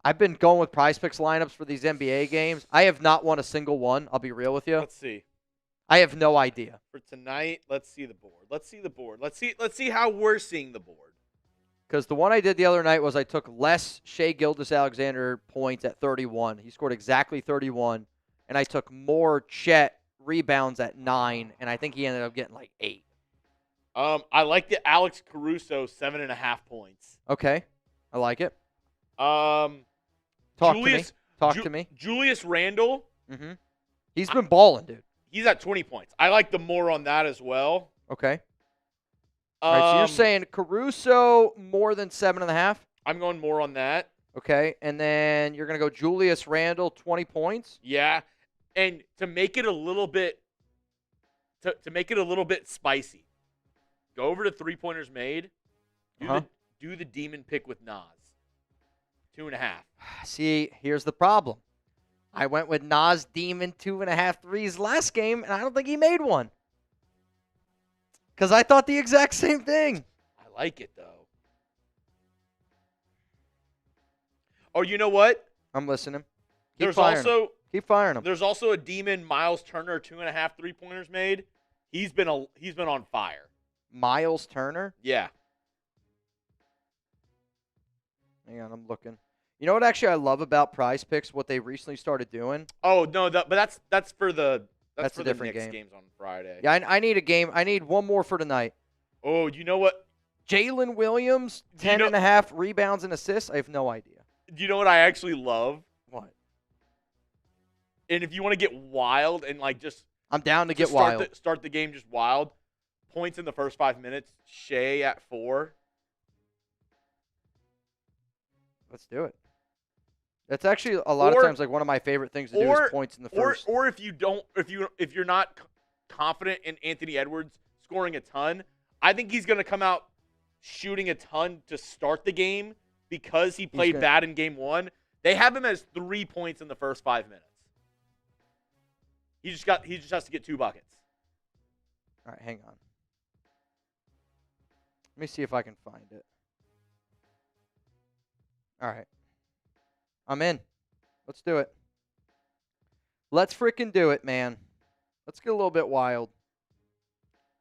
I've been going with Prize Picks lineups for these NBA games. I have not won a single one. I'll be real with you. Let's see. I have no idea. For tonight, let's see the board. Let's see how we're seeing the board. Because the one I did the other night was I took less Shea Gilgeous-Alexander points at 31. He scored exactly 31. And I took more Chet rebounds at 9. And I think he ended up getting like 8. I like the Alex Caruso 7.5 points. Okay. I like it. Talk to me. Julius Randle. Mm-hmm. He's been balling, dude. He's at 20 points. I like the more on that as well. Okay. All right, so you're saying Caruso more than 7.5? I'm going more on that. Okay, and then you're going to go Julius Randle, 20 points? Yeah, and to make it a little bit spicy, go over to 3-pointers made. Do the demon pick with Nas. 2.5. See, here's the problem. I went with Nas Demon 2.5 threes last game, and I don't think he made one. Because I thought the exact same thing. I like it, though. Oh, you know what? I'm listening. Keep firing him. There's also a Demon Miles Turner 2.5 3-pointers made. He's been on fire. Miles Turner? Yeah. Hang on, I'm looking. You know what actually I love about Prize Picks, what they recently started doing? Oh, no, but that's for the That's a different Knicks game. Games on Friday. Yeah, I need a game. I need one more for tonight. Oh, you know what? Jalen Williams, 10.5 rebounds and assists. I have no idea. Do you know what I actually love? What? And if you want to get wild and like just I'm down to get wild. Start the game just wild. Points in the first 5 minutes. Shea at 4. Let's do it. That's actually a lot of times like one of my favorite things to do is points in the first. Or if you're not confident in Anthony Edwards scoring a ton, I think he's going to come out shooting a ton to start the game because he played bad in game 1. They have him as 3 points in the first 5 minutes. He just has to get 2 buckets. All right, hang on. Let me see if I can find it. All right. I'm in. Let's do it. Let's freaking do it, man. Let's get a little bit wild.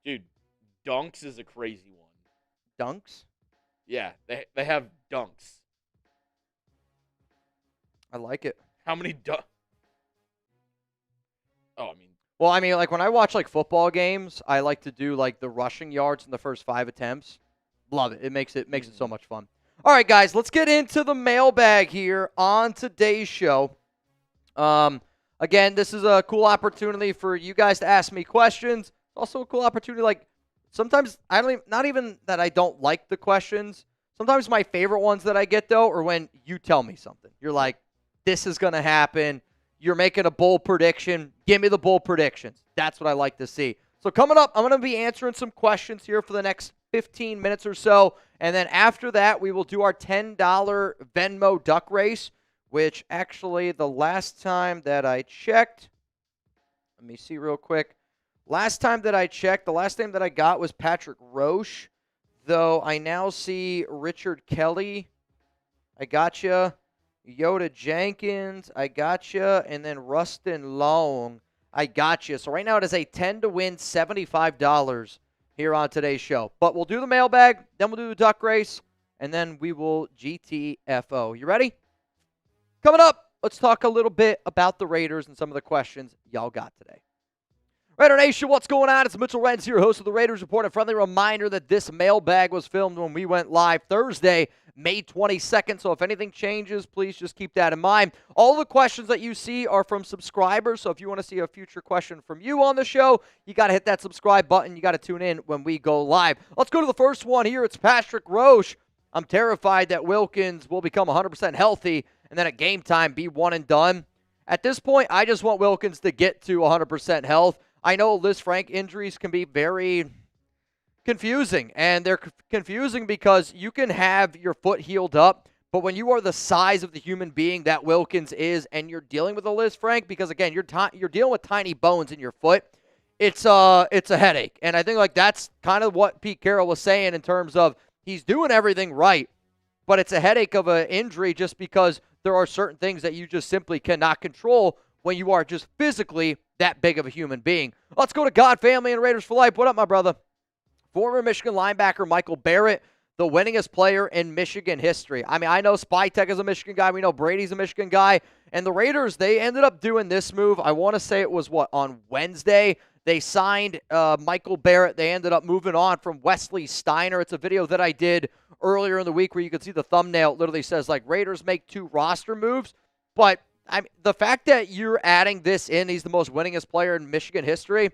Dude, dunks is a crazy one. Dunks? Yeah, they have dunks. I like it. How many dunks? Well, I mean, like when I watch like football games, I like to do like the rushing yards in the first 5 attempts. Love it. It makes it so much fun. All right, guys, let's get into the mailbag here on today's show. Again, this is a cool opportunity for you guys to ask me questions. Also a cool opportunity, like sometimes not even that I don't like the questions. Sometimes my favorite ones that I get, though, are when you tell me something. You're like, this is going to happen. You're making a bold prediction. Give me the bold predictions. That's what I like to see. So coming up, I'm going to be answering some questions here for the next 15 minutes or so. And then after that, we will do our $10 Venmo duck race. which actually the last time that I checked, let me see real quick. Last time that I checked, the last name that I got was Patrick Roche, though I now see Richard Kelly. I gotcha. Yoda Jenkins, I gotcha. And then Rustin Long, I gotcha. So right now it is a 10 to win $75 here on today's show. But we'll do the mailbag, then we'll do the duck race, and then we will GTFO. You ready? Coming up, let's talk a little bit about the Raiders and some of the questions y'all got today. Raider Nation, what's going on? It's Mitchell Renz here, host of the Raiders Report. A friendly reminder that this mailbag was filmed when we went live Thursday, May 22nd. So if anything changes, please just keep that in mind. All the questions that you see are from subscribers. So if you want to see a future question from you on the show, you got to hit that subscribe button. You got to tune in when we go live. Let's go to the first one here. It's Patrick Roche. I'm terrified that Wilkins will become 100% healthy and then at game time be one and done. At this point, I just want Wilkins to get to 100% health. I know Liz Frank injuries can be very confusing, and they're confusing because you can have your foot healed up, but when you are the size of the human being that Wilkins is and you're dealing with a Liz Frank, because, again, you're dealing with tiny bones in your foot, it's a headache. And I think like that's kind of what Pete Carroll was saying in terms of he's doing everything right, but it's a headache of an injury just because there are certain things that you just simply cannot control when you are just physically that big of a human being. Let's go to God, family, and Raiders for life. What up, my brother? Former Michigan linebacker Michael Barrett, the winningest player in Michigan history. I mean, I know Spytek is a Michigan guy. We know Brady's a Michigan guy. And the Raiders, they ended up doing this move. I want to say it was, on Wednesday? They signed Michael Barrett. They ended up moving on from Wesley Steiner. It's a video that I did earlier in the week where you can see the thumbnail. It literally says, like, Raiders make 2 roster moves. But I mean, the fact that you're adding this in, he's the most winningest player in Michigan history,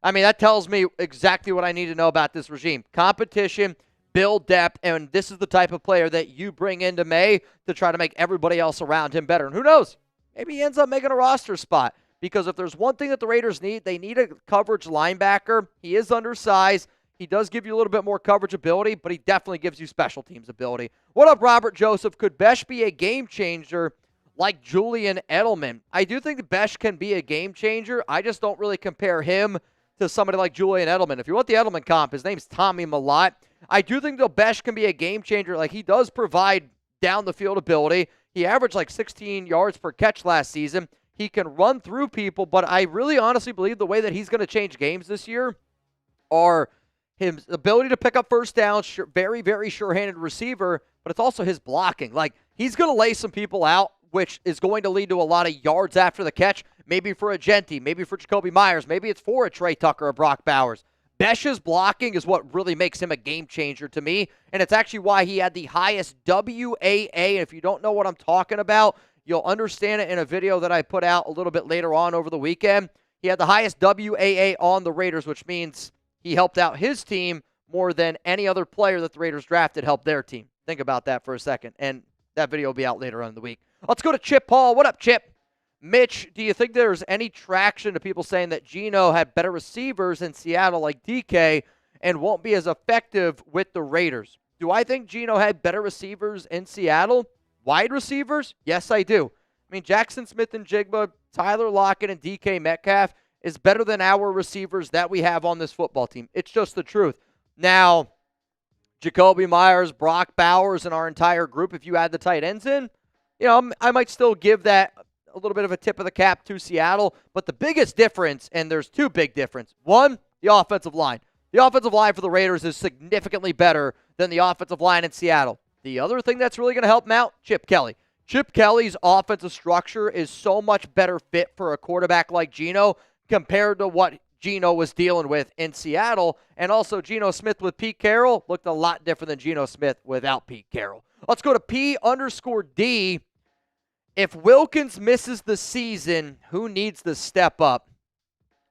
I mean, that tells me exactly what I need to know about this regime. Competition, build depth, and this is the type of player that you bring into May to try to make everybody else around him better. And who knows? Maybe he ends up making a roster spot, because if there's one thing that the Raiders need, they need a coverage linebacker. He is undersized. He does give you a little bit more coverage ability, but he definitely gives you special teams ability. What up, Robert Joseph? Could Besh be a game changer like Julian Edelman? I do think that Besh can be a game changer. I just don't really compare him to somebody like Julian Edelman. If you want the Edelman comp, his name's Tommy Mellott. I do think that Besh can be a game changer. Like, he does provide down the field ability. He averaged like 16 yards per catch last season. He can run through people, but I really honestly believe the way that he's going to change games this year are his ability to pick up first downs, very, very sure-handed receiver, but it's also his blocking. Like, he's going to lay some people out, which is going to lead to a lot of yards after the catch, maybe for a Genti, maybe for Jacoby Myers, maybe it's for a Trey Tucker or Brock Bowers. Besh's blocking is what really makes him a game changer to me, and it's actually why he had the highest WAA. If you don't know what I'm talking about, you'll understand it in a video that I put out a little bit later on over the weekend. He had the highest WAA on the Raiders, which means he helped out his team more than any other player that the Raiders drafted helped their team. Think about that for a second, and that video will be out later on in the week. Let's go to Chip Paul. What up, Chip? Mitch, do you think there's any traction to people saying that Geno had better receivers in Seattle like DK and won't be as effective with the Raiders? Do I think Geno had better receivers in Seattle? Wide receivers? Yes, I do. I mean, Jackson Smith and Jigba, Tyler Lockett, and DK Metcalf is better than our receivers that we have on this football team. It's just the truth. Now, Jacoby Myers, Brock Bowers, and our entire group, if you add the tight ends in, you know, I might still give that a little bit of a tip of the cap to Seattle. But the biggest difference, and there's 2 big differences. One, the offensive line. The offensive line for the Raiders is significantly better than the offensive line in Seattle. The other thing that's really going to help him out, Chip Kelly. Chip Kelly's offensive structure is so much better fit for a quarterback like Geno compared to what Geno was dealing with in Seattle. And also, Geno Smith with Pete Carroll looked a lot different than Geno Smith without Pete Carroll. Let's go to P_D. If Wilkins misses the season, who needs to step up?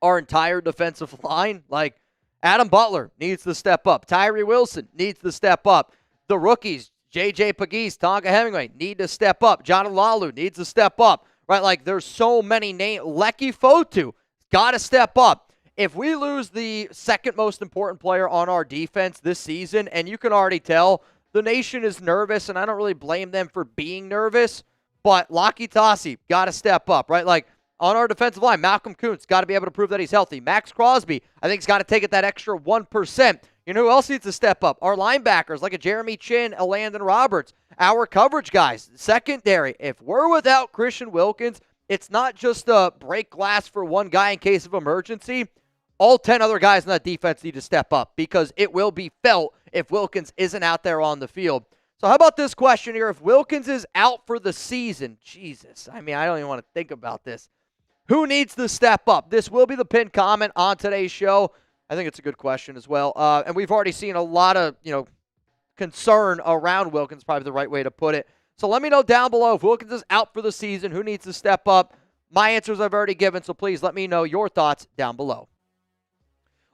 Our entire defensive line? Like, Adam Butler needs to step up. Tyree Wilson needs to step up. The rookies, J.J. Pegues, Tonka Hemingway, need to step up. John Lalu needs to step up. Right? Like, there's so many names. Lecky Fotu got to step up. If we lose the second most important player on our defense this season, and you can already tell the nation is nervous, and I don't really blame them for being nervous, But Laki Tassi got to step up, right? Like, on our defensive line, Malcolm Kuntz got to be able to prove that he's healthy. Max Crosby, I think, has got to take it that extra 1%. You know who else needs to step up? Our linebackers, like a Jeremy Chin, a Landon Roberts. Our coverage guys, secondary. If we're without Christian Wilkins, it's not just a break glass for one guy in case of emergency. All 10 other guys in that defense need to step up because it will be felt if Wilkins isn't out there on the field. So how about this question here? If Wilkins is out for the season, Jesus, I mean, I don't even want to think about this. Who needs to step up? This will be the pinned comment on today's show. I think it's a good question as well. And we've already seen a lot of, concern around Wilkins, probably the right way to put it. So let me know down below if Wilkins is out for the season, who needs to step up? My answers I've already given, so please let me know your thoughts down below.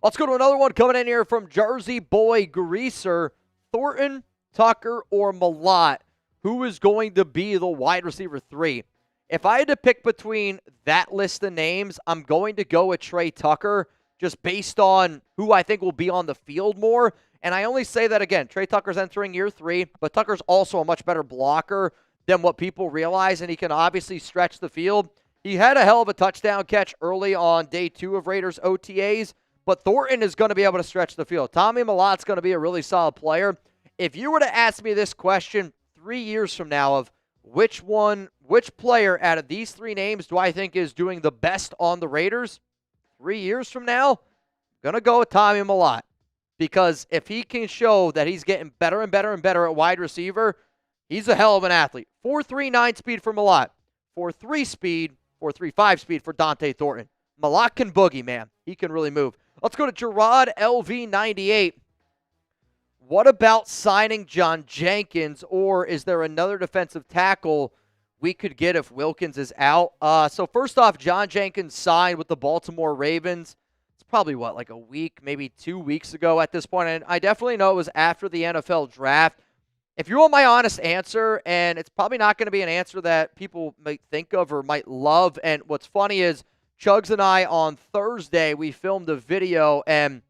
Let's go to another one coming in here from Jersey Boy Greaser. Thornton, Tucker, or Mellott, who is going to be the wide receiver 3? If I had to pick between that list of names, I'm going to go with Trey Tucker just based on who I think will be on the field more. And I only say that again, Trey Tucker's entering year 3, but Tucker's also a much better blocker than what people realize, and he can obviously stretch the field. He had a hell of a touchdown catch early on day 2 of Raiders OTAs, but Thornton is going to be able to stretch the field. Tommy Mellott's going to be a really solid player. If you were to ask me this question 3 years from now of which player out of these 3 names do I think is doing the best on the Raiders? 3 years from now, I'm going to go with Tommy Mellott. Because if he can show that he's getting better and better and better at wide receiver, he's a hell of an athlete. 4.39 speed for Mellott. 4.3 speed, 4.35 speed for Dante Thornton. Mellott can boogie, man. He can really move. Let's go to Gerard LV98. What about signing John Jenkins, or is there another defensive tackle we could get if Wilkins is out? So first off, John Jenkins signed with the Baltimore Ravens. It's probably, like a week, maybe 2 weeks ago at this point, and I definitely know it was after the NFL draft. If you want my honest answer, and it's probably not going to be an answer that people might think of or might love, and what's funny is Chuggs and I on Thursday, we filmed a video, and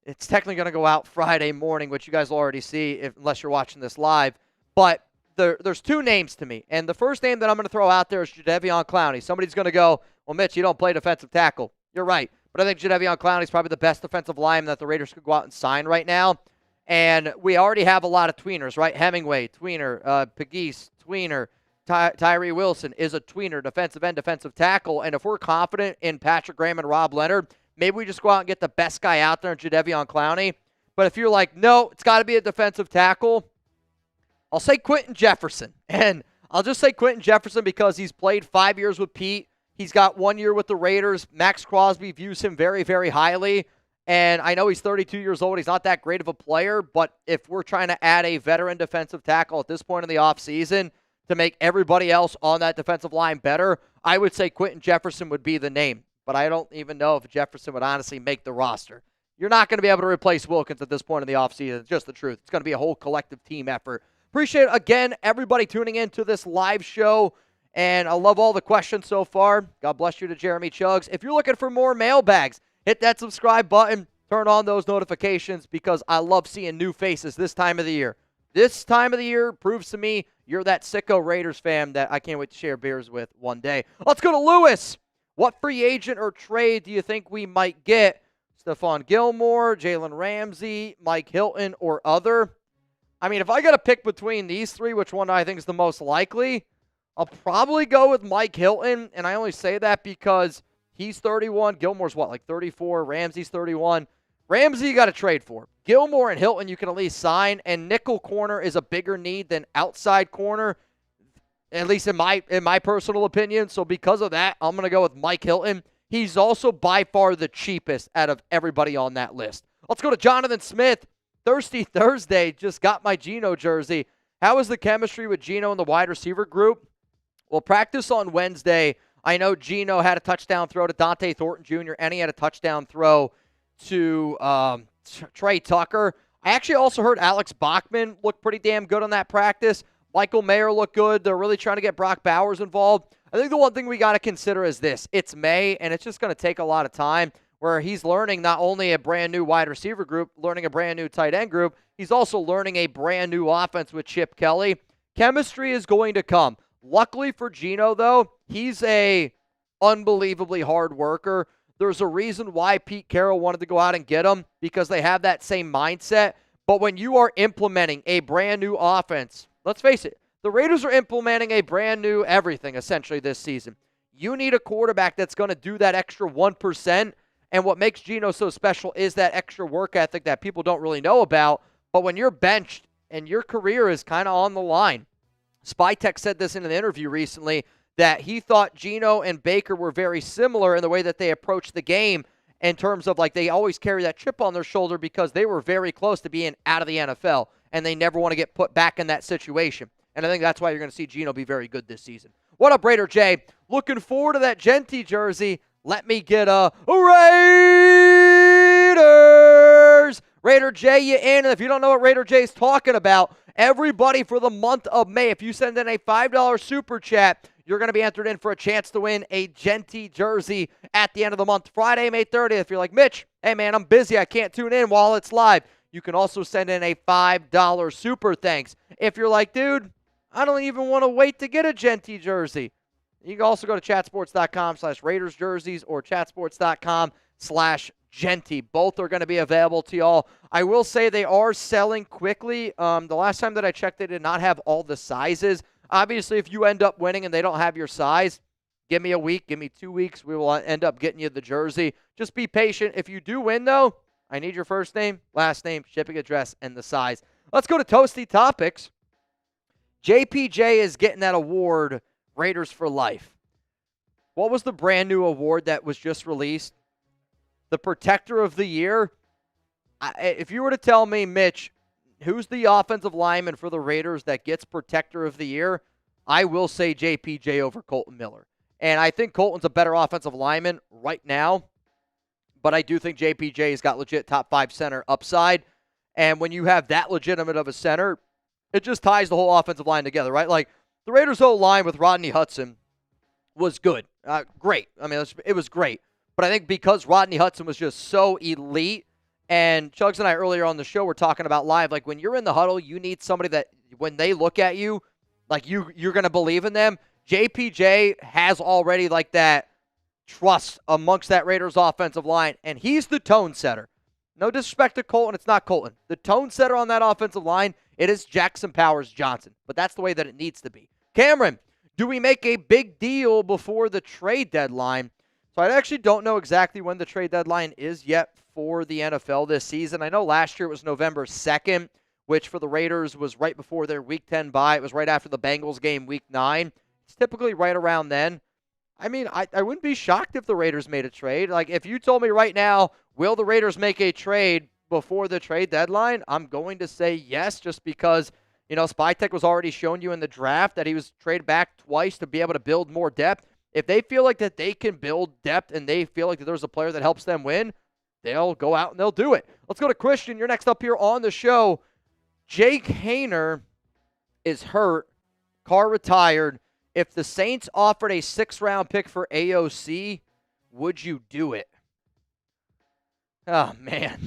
it's technically going to go out Friday morning, which you guys will already see unless you're watching this live. But there's 2 names to me. And the first name that I'm going to throw out there is Jadeveon Clowney. Somebody's going to go, well, Mitch, you don't play defensive tackle. You're right. But I think Jadeveon Clowney is probably the best defensive lineman that the Raiders could go out and sign right now. And we already have a lot of tweeners, right? Hemingway, tweener. Pegues, tweener. Tyree Wilson is a tweener, defensive end, defensive tackle. And if we're confident in Patrick Graham and Rob Leonard, maybe we just go out and get the best guy out there in Jadeveon Clowney. But if you're like, no, it's got to be a defensive tackle, I'll say Quentin Jefferson. And I'll just say Quentin Jefferson because he's played 5 years with Pete. He's got 1 year with the Raiders. Max Crosby views him very, very highly. And I know he's 32 years old. He's not that great of a player. But if we're trying to add a veteran defensive tackle at this point in the offseason to make everybody else on that defensive line better, I would say Quentin Jefferson would be the name. But I don't even know if Jefferson would honestly make the roster. You're not going to be able to replace Wilkins at this point in the offseason. It's just the truth. It's going to be a whole collective team effort. Appreciate, again, everybody tuning in to this live show. And I love all the questions so far. God bless you to Jeremy Chuggs. If you're looking for more mailbags, hit that subscribe button. Turn on those notifications because I love seeing new faces this time of the year. This time of the year proves to me you're that sicko Raiders fan that I can't wait to share beers with one day. Let's go to Lewis. What free agent or trade do you think we might get? Stephon Gilmore, Jalen Ramsey, Mike Hilton, or other? I mean, if I got to pick between these 3, which one I think is the most likely, I'll probably go with Mike Hilton, and I only say that because he's 31. Gilmore's like 34? Ramsey's 31. Ramsey you got to trade for. Gilmore and Hilton you can at least sign, and nickel corner is a bigger need than outside corner, at least in my personal opinion. So because of that, I'm going to go with Mike Hilton. He's also by far the cheapest out of everybody on that list. Let's go to Jonathan Smith. Thirsty Thursday, just got my Geno jersey. How is the chemistry with Geno and the wide receiver group? Well, practice on Wednesday. I know Geno had a touchdown throw to Dante Thornton Jr., and he had a touchdown throw to Trey Tucker. I actually also heard Alex Bachman look pretty damn good on that practice. Michael Mayer looked good. They're really trying to get Brock Bowers involved. I think the one thing we got to consider is this. It's May, and it's just going to take a lot of time where he's learning not only a brand-new wide receiver group, learning a brand-new tight end group, he's also learning a brand-new offense with Chip Kelly. Chemistry is going to come. Luckily for Gino, though, he's a unbelievably hard worker. There's a reason why Pete Carroll wanted to go out and get him, because they have that same mindset. But when you are implementing a brand new offense, let's face it, the Raiders are implementing a brand new everything essentially this season. You need a quarterback that's going to do that extra 1%. And what makes Gino so special is that extra work ethic that people don't really know about. But when you're benched and your career is kind of on the line, Spytek said this in an interview recently, that he thought Gino and Baker were very similar in the way that they approach the game, in terms of like they always carry that chip on their shoulder because they were very close to being out of the NFL, and they never want to get put back in that situation. And I think that's why you're going to see Gino be very good this season. What up, Raider J? Looking forward to that Genty jersey. Let me get a Raiders. Raider J, you in. And if you don't know what Raider J is talking about, everybody for the month of May, if you send in a $5 super chat, you're going to be entered in for a chance to win a Genty jersey at the end of the month, Friday, May 30th. If you're like, Mitch, hey, man, I'm busy. I can't tune in while it's live. You can also send in a $5 super thanks. If you're like, dude, I don't even want to wait to get a Genty jersey, you can also go to chatsports.com/Raiders jerseys or chatsports.com/Genty. Both are going to be available to y'all. I will say they are selling quickly. The last time that I checked, they did not have all the sizes. Obviously, if you end up winning and they don't have your size, give me a week, give me 2 weeks. We will end up getting you the jersey. Just be patient. If you do win, though, I need your first name, last name, shipping address, and the size. Let's go to Toasty Topics. JPJ is getting that award, Raiders for Life. What was the brand new award that was just released? The Protector of the Year? If you were to tell me, Mitch, who's the offensive lineman for the Raiders that gets Protector of the Year, I will say JPJ over Colton Miller. And I think Colton's a better offensive lineman right now, but I do think JPJ has got legit top 5 center upside. And when you have that legitimate of a center, it just ties the whole offensive line together, right? Like, the Raiders' O-line with Rodney Hudson was good. Great. I mean, it was great. But I think because Rodney Hudson was just so elite, and Chuggs and I earlier on the show were talking about live, like when you're in the huddle, you need somebody that when they look at you, like you're going to believe in them. JPJ has already like that trust amongst that Raiders offensive line, and he's the tone setter. No disrespect to Colton, it's not Colton. The tone setter on that offensive line, it is Jackson Powers Johnson, but that's the way that it needs to be. Cameron, do we make a big deal before the trade deadline? So I actually don't know exactly when the trade deadline is yet for the NFL this season. I know last year it was November 2nd, which for the Raiders was right before their Week 10 bye. It was right after the Bengals game, Week 9. It's typically right around then. I mean, I wouldn't be shocked if the Raiders made a trade. Like, if you told me right now, will the Raiders make a trade before the trade deadline? I'm going to say yes, just because, you know, Spytek was already showing you in the draft that he was traded back twice to be able to build more depth. If they feel like that they can build depth and they feel like that there's a player that helps them win, they'll go out and they'll do it. Let's go to Christian. You're next up here on the show. Jake Haener is hurt. Carr retired. If the Saints offered a 6th-round pick for AOC, would you do it? Oh, man.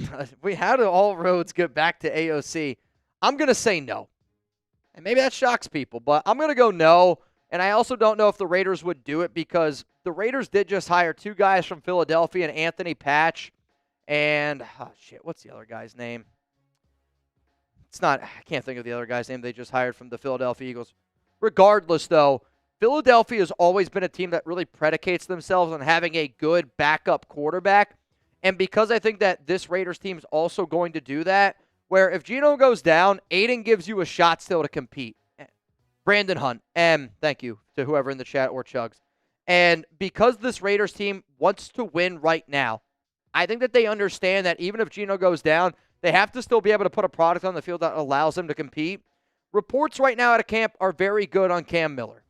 How do all roads get back to AOC? I'm going to say no. And maybe that shocks people, but I'm going to go no. And I also don't know if the Raiders would do it because the Raiders did just hire 2 guys from Philadelphia, and Anthony Patch and, what's the other guy's name? I can't think of the other guy's name they just hired from the Philadelphia Eagles. Regardless, though, Philadelphia has always been a team that really predicates themselves on having a good backup quarterback. And because I think that this Raiders team is also going to do that, where if Geno goes down, Aiden gives you a shot still to compete. Brandon Hunt, thank you to whoever in the chat or Chuggs. And because this Raiders team wants to win right now, I think that they understand that even if Geno goes down, they have to still be able to put a product on the field that allows them to compete. Reports right now out of camp are very good on Cam Miller.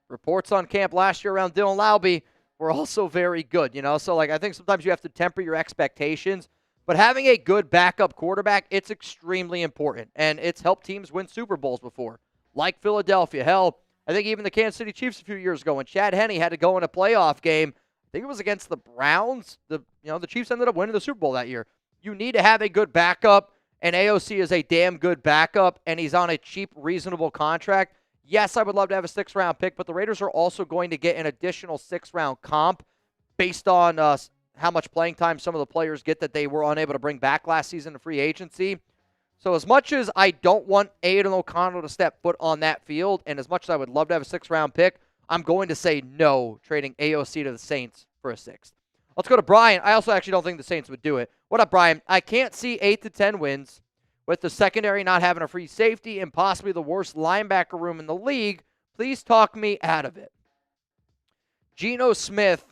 Reports on camp last year around Dylan Laube were also very good, you know? So, like, I think sometimes you have to temper your expectations. But having a good backup quarterback, it's extremely important. And it's helped teams win Super Bowls before, like Philadelphia. Hell, I think even the Kansas City Chiefs a few years ago when Chad Henne had to go in a playoff game, I think it was against the Browns. The Chiefs ended up winning the Super Bowl that year. You need to have a good backup, and AOC is a damn good backup, and he's on a cheap, reasonable contract. Yes, I would love to have a 6th-round pick, but the Raiders are also going to get an additional 6th-round comp based on how much playing time some of the players get that they were unable to bring back last season in free agency. So as much as I don't want Aiden O'Connell to step foot on that field, and as much as I would love to have a 6th-round pick, I'm going to say no trading AOC to the Saints for a 6th. Let's go to Brian. I also actually don't think the Saints would do it. What up, Brian? I can't see 8 to 10 wins with the secondary not having a free safety and possibly the worst linebacker room in the league. Please talk me out of it. Geno Smith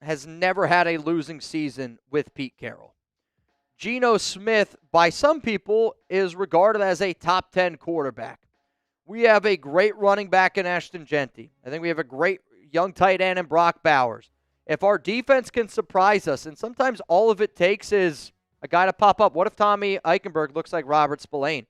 has never had a losing season with Pete Carroll. Geno Smith, by some people, is regarded as a top 10 quarterback. We have a great running back in Ashton Genty. I think we have a great young tight end in Brock Bowers. If our defense can surprise us, and sometimes all of it takes is a guy to pop up. What if Tommy Eichenberg looks like Robert Spillane?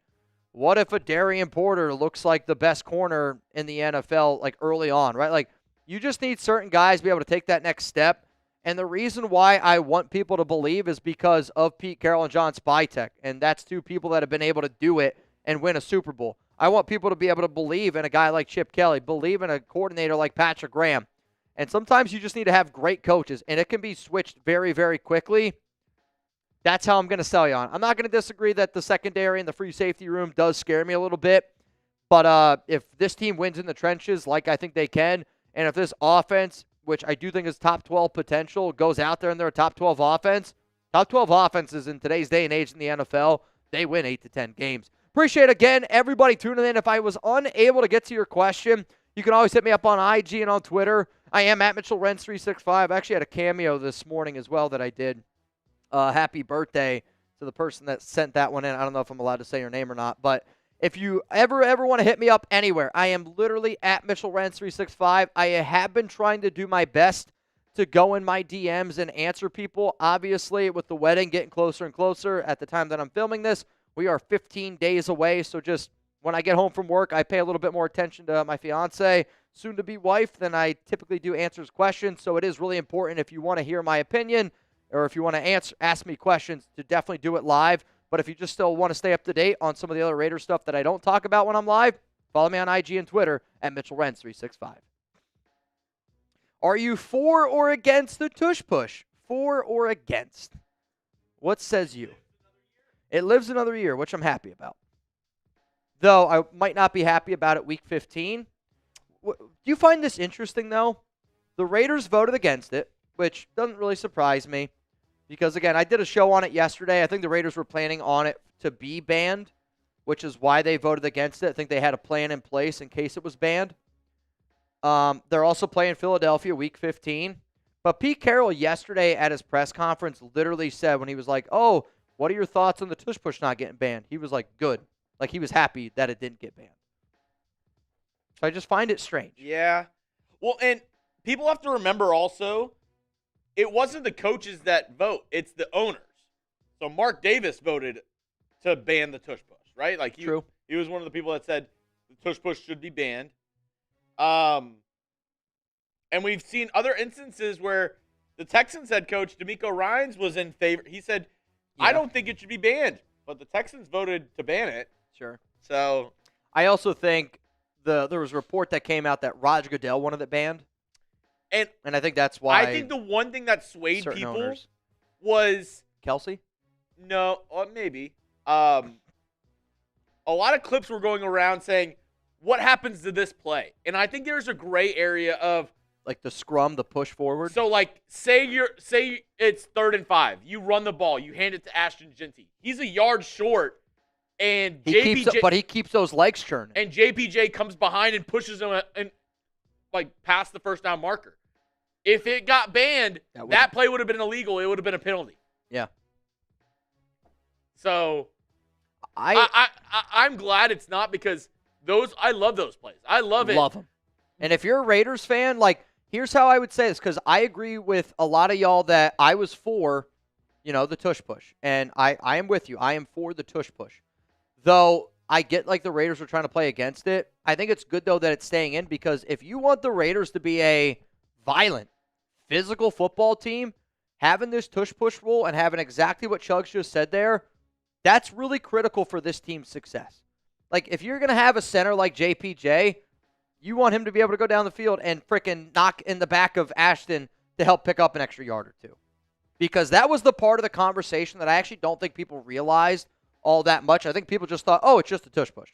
What if a Darian Porter looks like the best corner in the NFL like early on, right? Like, you just need certain guys to be able to take that next step. And the reason why I want people to believe is because of Pete Carroll and John Spytek. And that's 2 people that have been able to do it and win a Super Bowl. I want people to be able to believe in a guy like Chip Kelly, believe in a coordinator like Patrick Graham. And sometimes you just need to have great coaches, and it can be switched very, very quickly. That's how I'm going to sell you on. I'm not going to disagree that the secondary and the free safety room does scare me a little bit. But if this team wins in the trenches like I think they can, and if this offense, which I do think is top 12 potential, goes out there and they're a top 12 offense, top 12 offenses in today's day and age in the NFL, they win 8 to 10 games. Appreciate, again, everybody tuning in. If I was unable to get to your question, you can always hit me up on IG and on Twitter. I am at Mitchell Renz 365. I actually had a cameo this morning as well that I did. Happy birthday to the person that sent that one in. I don't know if I'm allowed to say your name or not, but if you ever want to hit me up anywhere, I am literally at Mitchell Renz 365. I have been trying to do my best to go in my DMs and answer people. Obviously, with the wedding getting closer and closer at the time that I'm filming this, we are 15 days away, so just when I get home from work, I pay a little bit more attention to my fiance, soon-to-be wife, than I typically do answers questions. So it is really important if you want to hear my opinion or if you want to ask me questions to definitely do it live. But if you just still want to stay up to date on some of the other Raiders stuff that I don't talk about when I'm live, follow me on IG and Twitter at Mitchell Renz 365. Are you for or against the tush push? For or against? What says you? It lives another year, which I'm happy about. Though I might not be happy about it week 15. Do you find this interesting, though? The Raiders voted against it, which doesn't really surprise me. Because, again, I did a show on it yesterday. I think the Raiders were planning on it to be banned, which is why they voted against it. I think they had a plan in place in case it was banned. They're also playing Philadelphia week 15. But Pete Carroll yesterday at his press conference literally said when he was like, oh, what are your thoughts on the tush push not getting banned? He was like, good. Like, he was happy that it didn't get banned. So I just find it strange. Yeah. Well, and people have to remember also, it wasn't the coaches that vote. It's the owners. So Mark Davis voted to ban the tush push, right? Like True. He was one of the people that said the tush push should be banned. And we've seen other instances where the Texans head coach, DeMeco Ryans, was in favor. He said, I don't think it should be banned. But the Texans voted to ban it. Sure. So I also think there was a report that came out that Roger Goodell wanted it banned. And I think that's why. I think the one thing that swayed people owners. was Kelsey? No, maybe. A lot of clips were going around saying, what happens to this play? And I think there's a gray area of like the scrum, the push forward. So like say it's 3rd and 5. You run the ball, you hand it to Ashton Genty. He's a yard short and he keeps those legs churning. And JPJ comes behind and pushes him and like past the first down marker. If it got banned, that play would have been illegal. It would have been a penalty. Yeah. So I'm glad it's not because I love those plays. I love it. Love them. And if you're a Raiders fan, like, here's how I would say this, because I agree with a lot of y'all that I was for, the tush push. And I am with you. I am for the tush push. Though I get like the Raiders are trying to play against it. I think it's good, though, that it's staying in because if you want the Raiders to be a violent, physical football team, having this tush push rule and having exactly what Chuggs just said there, that's really critical for this team's success. Like, if you're going to have a center like JPJ, You want him to be able to go down the field and frickin' knock in the back of Ashton to help pick up an extra yard or two. Because that was the part of the conversation that I actually don't think people realized all that much. I think people just thought, oh, it's just a tush push.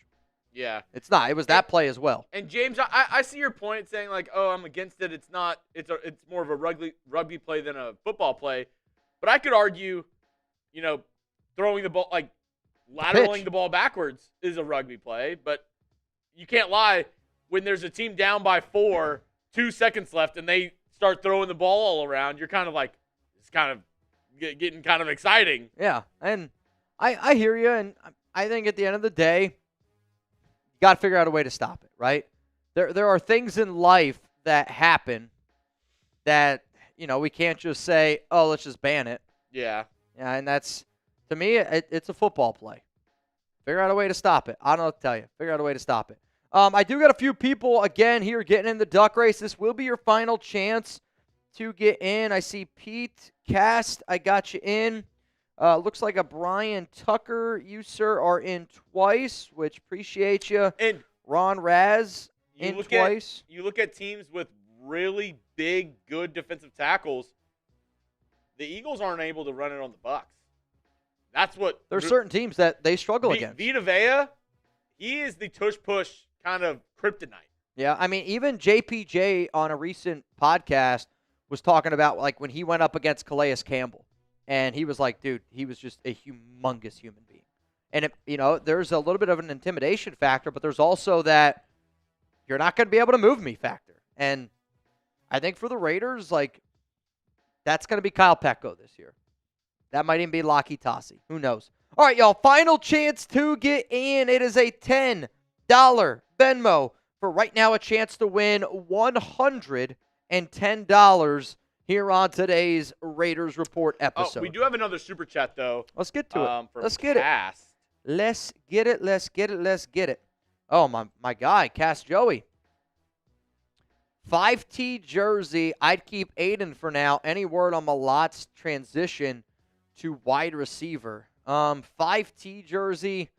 Yeah. It's not. It was that play as well. And James, I see your point saying like, oh, I'm against it. It's not. It's more of a rugby play than a football play. But I could argue, throwing the ball, like lateraling the ball backwards is a rugby play. But you can't lie, when there's a team down by 4, 2 seconds left, and they start throwing the ball all around, you're kind of like, it's kind of getting kind of exciting. Yeah, and I hear you, and I think at the end of the day, you got to figure out a way to stop it, right? There are things in life that happen that, we can't just say, oh, let's just ban it. Yeah. Yeah, and that's, to me, it's a football play. Figure out a way to stop it. I don't know what to tell you. Figure out a way to stop it. I do got a few people, again, here getting in the duck race. This will be your final chance to get in. I see Pete Cast. I got you in. Looks like a Brian Tucker. You, sir, are in twice, which appreciate you. And Ron Raz in twice. You look at teams with really big, good defensive tackles. The Eagles aren't able to run it on the Bucks. That's what. There's certain teams that they struggle against. Vita Vea, he is the tush-push kind of kryptonite. Yeah, I mean, even JPJ on a recent podcast was talking about, like, when he went up against Calais Campbell. And he was like, dude, he was just a humongous human being. And, there's a little bit of an intimidation factor, but there's also that you're not going to be able to move me factor. And I think for the Raiders, like, that's going to be Kyle Petco this year. That might even be Laki Tassi. Who knows? All right, y'all, final chance to get in. It is a $10 Venmo for right now, a chance to win $110 here on today's Raiders Report episode. Oh, we do have another super chat, though. Let's get to it. From Let's get Cass. it. Let's get it. Let's get it. Let's get it. Oh, my guy, Cass Joey. 5T jersey. I'd keep Aiden for now. Any word on Mellott's transition to wide receiver? 5T jersey.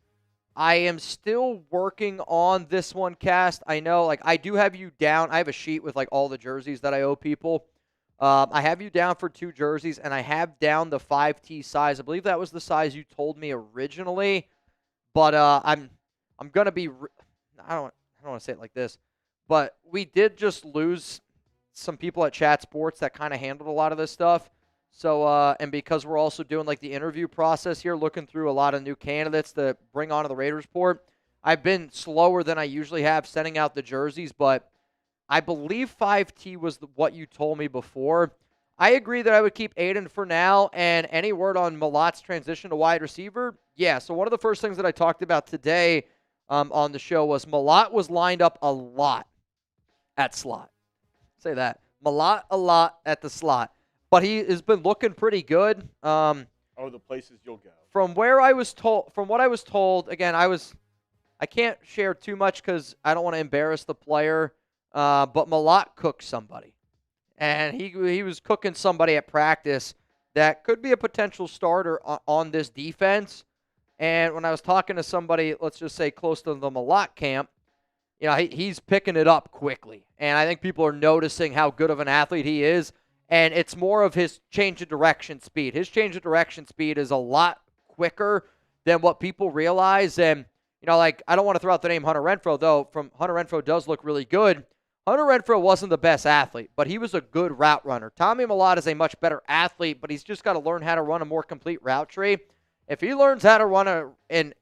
I am still working on this one, Cast. I know, like, I do have you down. I have a sheet with, like, all the jerseys that I owe people. I have you down for 2 jerseys, and I have down the 5T size. I believe that was the size you told me originally. But I'm going to be I don't want to say it like this. But we did just lose some people at Chat Sports that kind of handled a lot of this stuff. So, and because we're also doing like the interview process here, looking through a lot of new candidates to bring onto the Raiders Report, I've been slower than I usually have sending out the jerseys, but I believe 5T was what you told me before. I agree that I would keep Aiden for now, and any word on Mellott's transition to wide receiver? Yeah, so one of the first things that I talked about today on the show was Mellott was lined up a lot at slot. Say that. Mellott a lot at the slot. But he has been looking pretty good. The places you'll go. From what I was told, again, I can't share too much because I don't want to embarrass the player. But Mellott cooked somebody, and he was cooking somebody at practice that could be a potential starter on this defense. And when I was talking to somebody, let's just say close to the Mellott camp, he's picking it up quickly, and I think people are noticing how good of an athlete he is. And it's more of his change of direction speed. His change of direction speed is a lot quicker than what people realize. And, I don't want to throw out the name Hunter Renfrow, though. Hunter Renfrow does look really good. Hunter Renfrow wasn't the best athlete, but he was a good route runner. Tommy Mellott is a much better athlete, but he's just got to learn how to run a more complete route tree. If he learns how to run an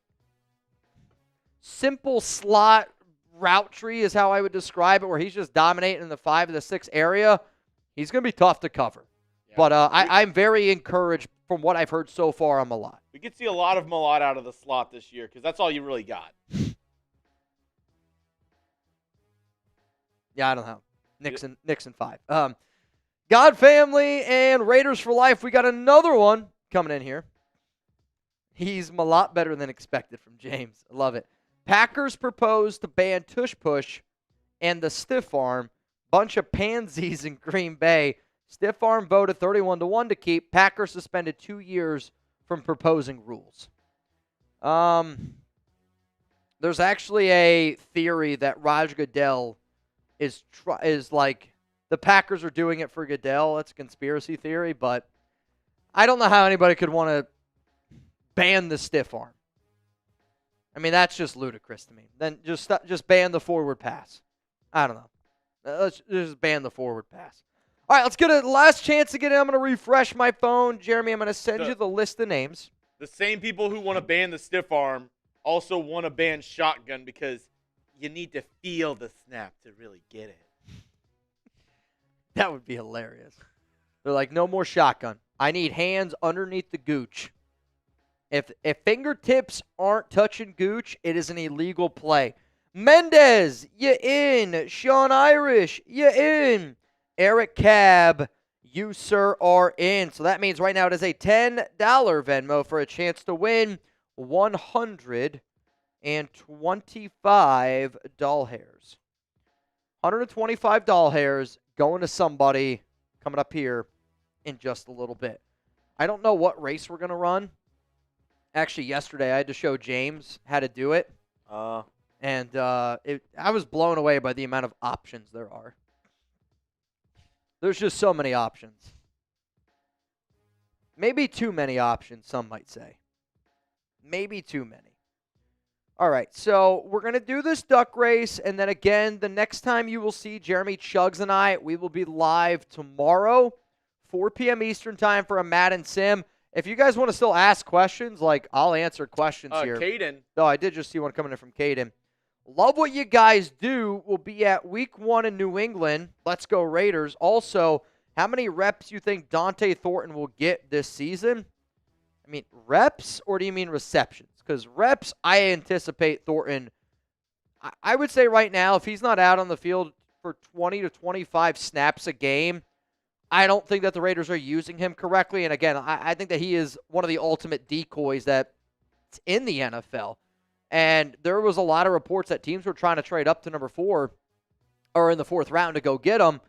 simple slot route tree is how I would describe it, where he's just dominating in the 5 or the 6 area, he's going to be tough to cover. Yeah. But I'm very encouraged from what I've heard so far on Mellott. We could see a lot of Mellott out of the slot this year because that's all you really got. Yeah, I don't know. Nixon 5. God Family and Raiders for Life. We got another one coming in here. He's a lot better than expected from James. I love it. Packers proposed to ban tush push and the stiff arm. Bunch of pansies in Green Bay. Stiff arm voted 31-1 to keep. Packers suspended 2 years from proposing rules. There's actually a theory that Raj Goodell is like the Packers are doing it for Goodell. That's a conspiracy theory, but I don't know how anybody could want to ban the stiff arm. I mean, that's just ludicrous to me. Then just ban the forward pass. I don't know. Let's just ban the forward pass. All right, let's get a last chance to get in. I'm going to refresh my phone. Jeremy, I'm going to send you the list of names. The same people who want to ban the stiff arm also want to ban shotgun because you need to feel the snap to really get it. That would be hilarious. They're like, no more shotgun. I need hands underneath the gooch. If fingertips aren't touching gooch, it is an illegal play. Mendez, you in. Sean Irish, you in. Eric Cab, you, sir, are in. So that means right now it is a $10 Venmo for a chance to win 125 doll hairs. 125 doll hairs going to somebody coming up here in just a little bit. I don't know what race we're going to run. Actually, yesterday I had to show James how to do it. I was blown away by the amount of options there are. There's just so many options. Maybe too many options, some might say. Maybe too many. All right, so we're going to do this duck race, and then again, the next time you will see Jeremy Chuggs and I, we will be live tomorrow, 4 p.m. Eastern time for a Madden Sim. If you guys want to still ask questions, like, I'll answer questions here. Caden. No, I did just see one coming in from Caden. Love what you guys do. We'll be at week 1 in New England. Let's go Raiders. Also, how many reps you think Dante Thornton will get this season? I mean, reps, or do you mean receptions? Because reps, I anticipate Thornton, I would say right now, if he's not out on the field for 20 to 25 snaps a game, I don't think that the Raiders are using him correctly. And again, I think that he is one of the ultimate decoys that's in the NFL. And there was a lot of reports that teams were trying to trade up to number 4 or in the 4th round to go get him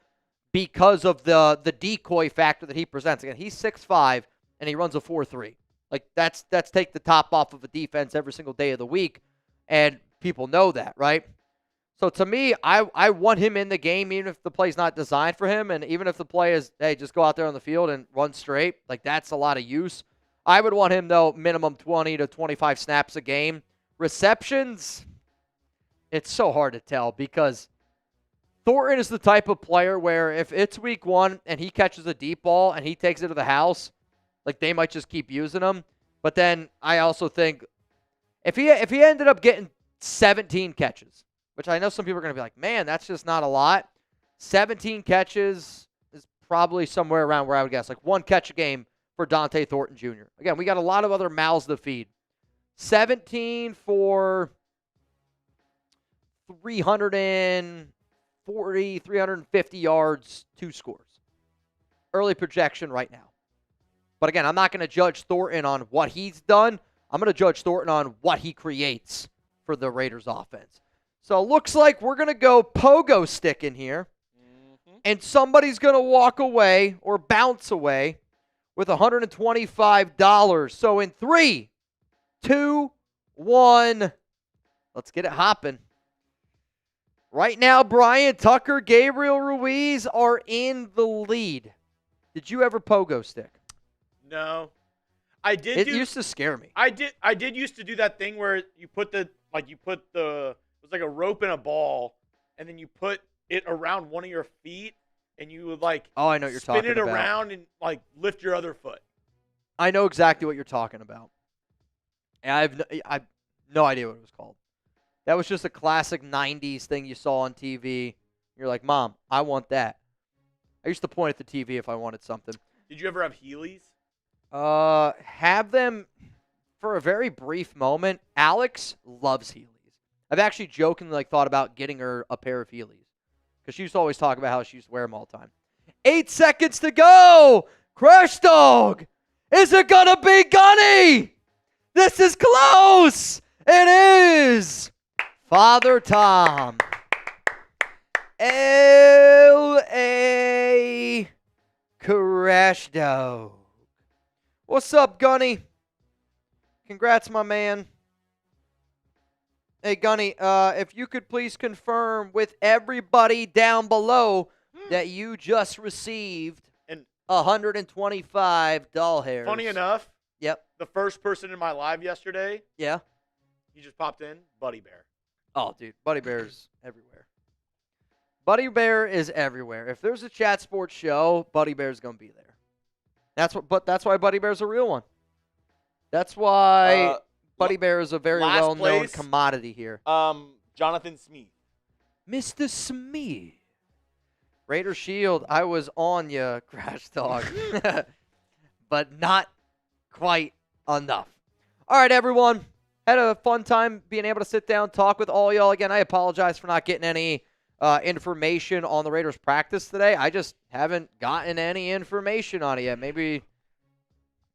because of the decoy factor that he presents. Again, he's 6'5", and he runs a 4.3. Like, that's take the top off of a defense every single day of the week, and people know that, right? So to me, I want him in the game even if the play's not designed for him, and even if the play is, hey, just go out there on the field and run straight. Like, that's a lot of use. I would want him, though, minimum 20 to 25 snaps a game. Receptions, it's so hard to tell because Thornton is the type of player where if it's week 1 and he catches a deep ball and he takes it to the house, like they might just keep using him. But then I also think if he ended up getting 17 catches, which I know some people are going to be like, man, that's just not a lot. 17 catches is probably somewhere around where I would guess, like 1 catch a game for Dante Thornton Jr. Again, we got a lot of other mouths to feed. 17 for 340, 350 yards, 2 scores. Early projection right now. But again, I'm not going to judge Thornton on what he's done. I'm going to judge Thornton on what he creates for the Raiders offense. So it looks like we're going to go pogo stick in here. And somebody's going to walk away or bounce away with $125. So in 3, 2, 1, let's get it hopping. Right now, Brian Tucker, Gabriel Ruiz are in the lead. Did you ever pogo stick? No. I did. It used to scare me. I did used to do that thing where you put it was like a rope in a ball, and then you put it around one of your feet, and you would like I know what you're talking spin it about. around and like lift your other foot. I know exactly what you're talking about. And I've no idea what it was called. That was just a classic 90s thing you saw on TV. You're like, Mom, I want that. I used to point at the TV if I wanted something. Did you ever have Heelys? Have them for a very brief moment. Alex loves Heelys. I've actually jokingly thought about getting her a pair of Heelys because she used to always talk about how she used to wear them all the time. 8 seconds to go. Crash Dog. Is it going to be Gunny? This is close. It is. Father Tom. L.A. Crash Dog. What's up, Gunny? Congrats, my man. Hey, Gunny, if you could please confirm with everybody down below that you just received And 125 doll hairs. funny enough, Yep. the first person in my live yesterday, Yeah. he just popped in, Buddy Bear. Oh, dude, Buddy Bear's everywhere. Buddy Bear is everywhere. If there's a chat sports show, Buddy Bear's gonna be there. That's why Buddy Bear's a real one. That's why Buddy Bear is a very last well-known place, commodity here. Jonathan Smith. Mr. Smith. Raider Shield, I was on you, Crash Dog. But not quite enough. All right, everyone. Had a fun time being able to sit down, talk with all y'all again. I apologize for not getting any information on the Raiders practice today. I just haven't gotten any information on it yet. Maybe,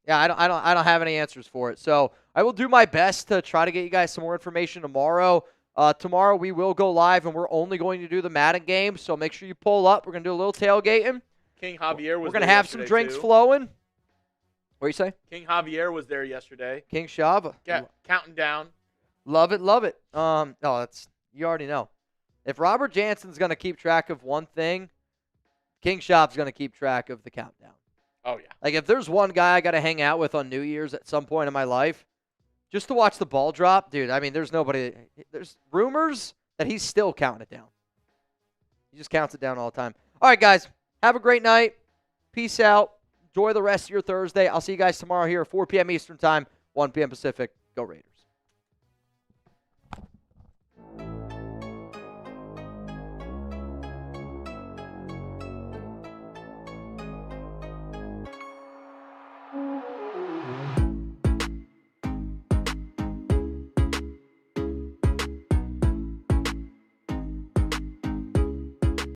yeah, I don't have any answers for it. So I will do my best to try to get you guys some more information tomorrow. Tomorrow we will go live, and we're only going to do the Madden game. So make sure you pull up. We're gonna do a little tailgating. King Javier was. We're gonna there have some yesterday, drinks too. flowing. What do you say? King Javier was there yesterday. King Shava. Counting down. Love it, love it. No, that's you already know. If Robert Jansen's gonna keep track of one thing, King Shop's gonna keep track of the countdown. Oh yeah. Like if there's one guy I gotta hang out with on New Year's at some point in my life, just to watch the ball drop, dude. I mean, there's nobody. There's rumors that he's still counting it down. He just counts it down all the time. All right, guys. Have a great night. Peace out. Enjoy the rest of your Thursday. I'll see you guys tomorrow here at 4 p.m. Eastern Time, 1 p.m. Pacific. Go Raiders.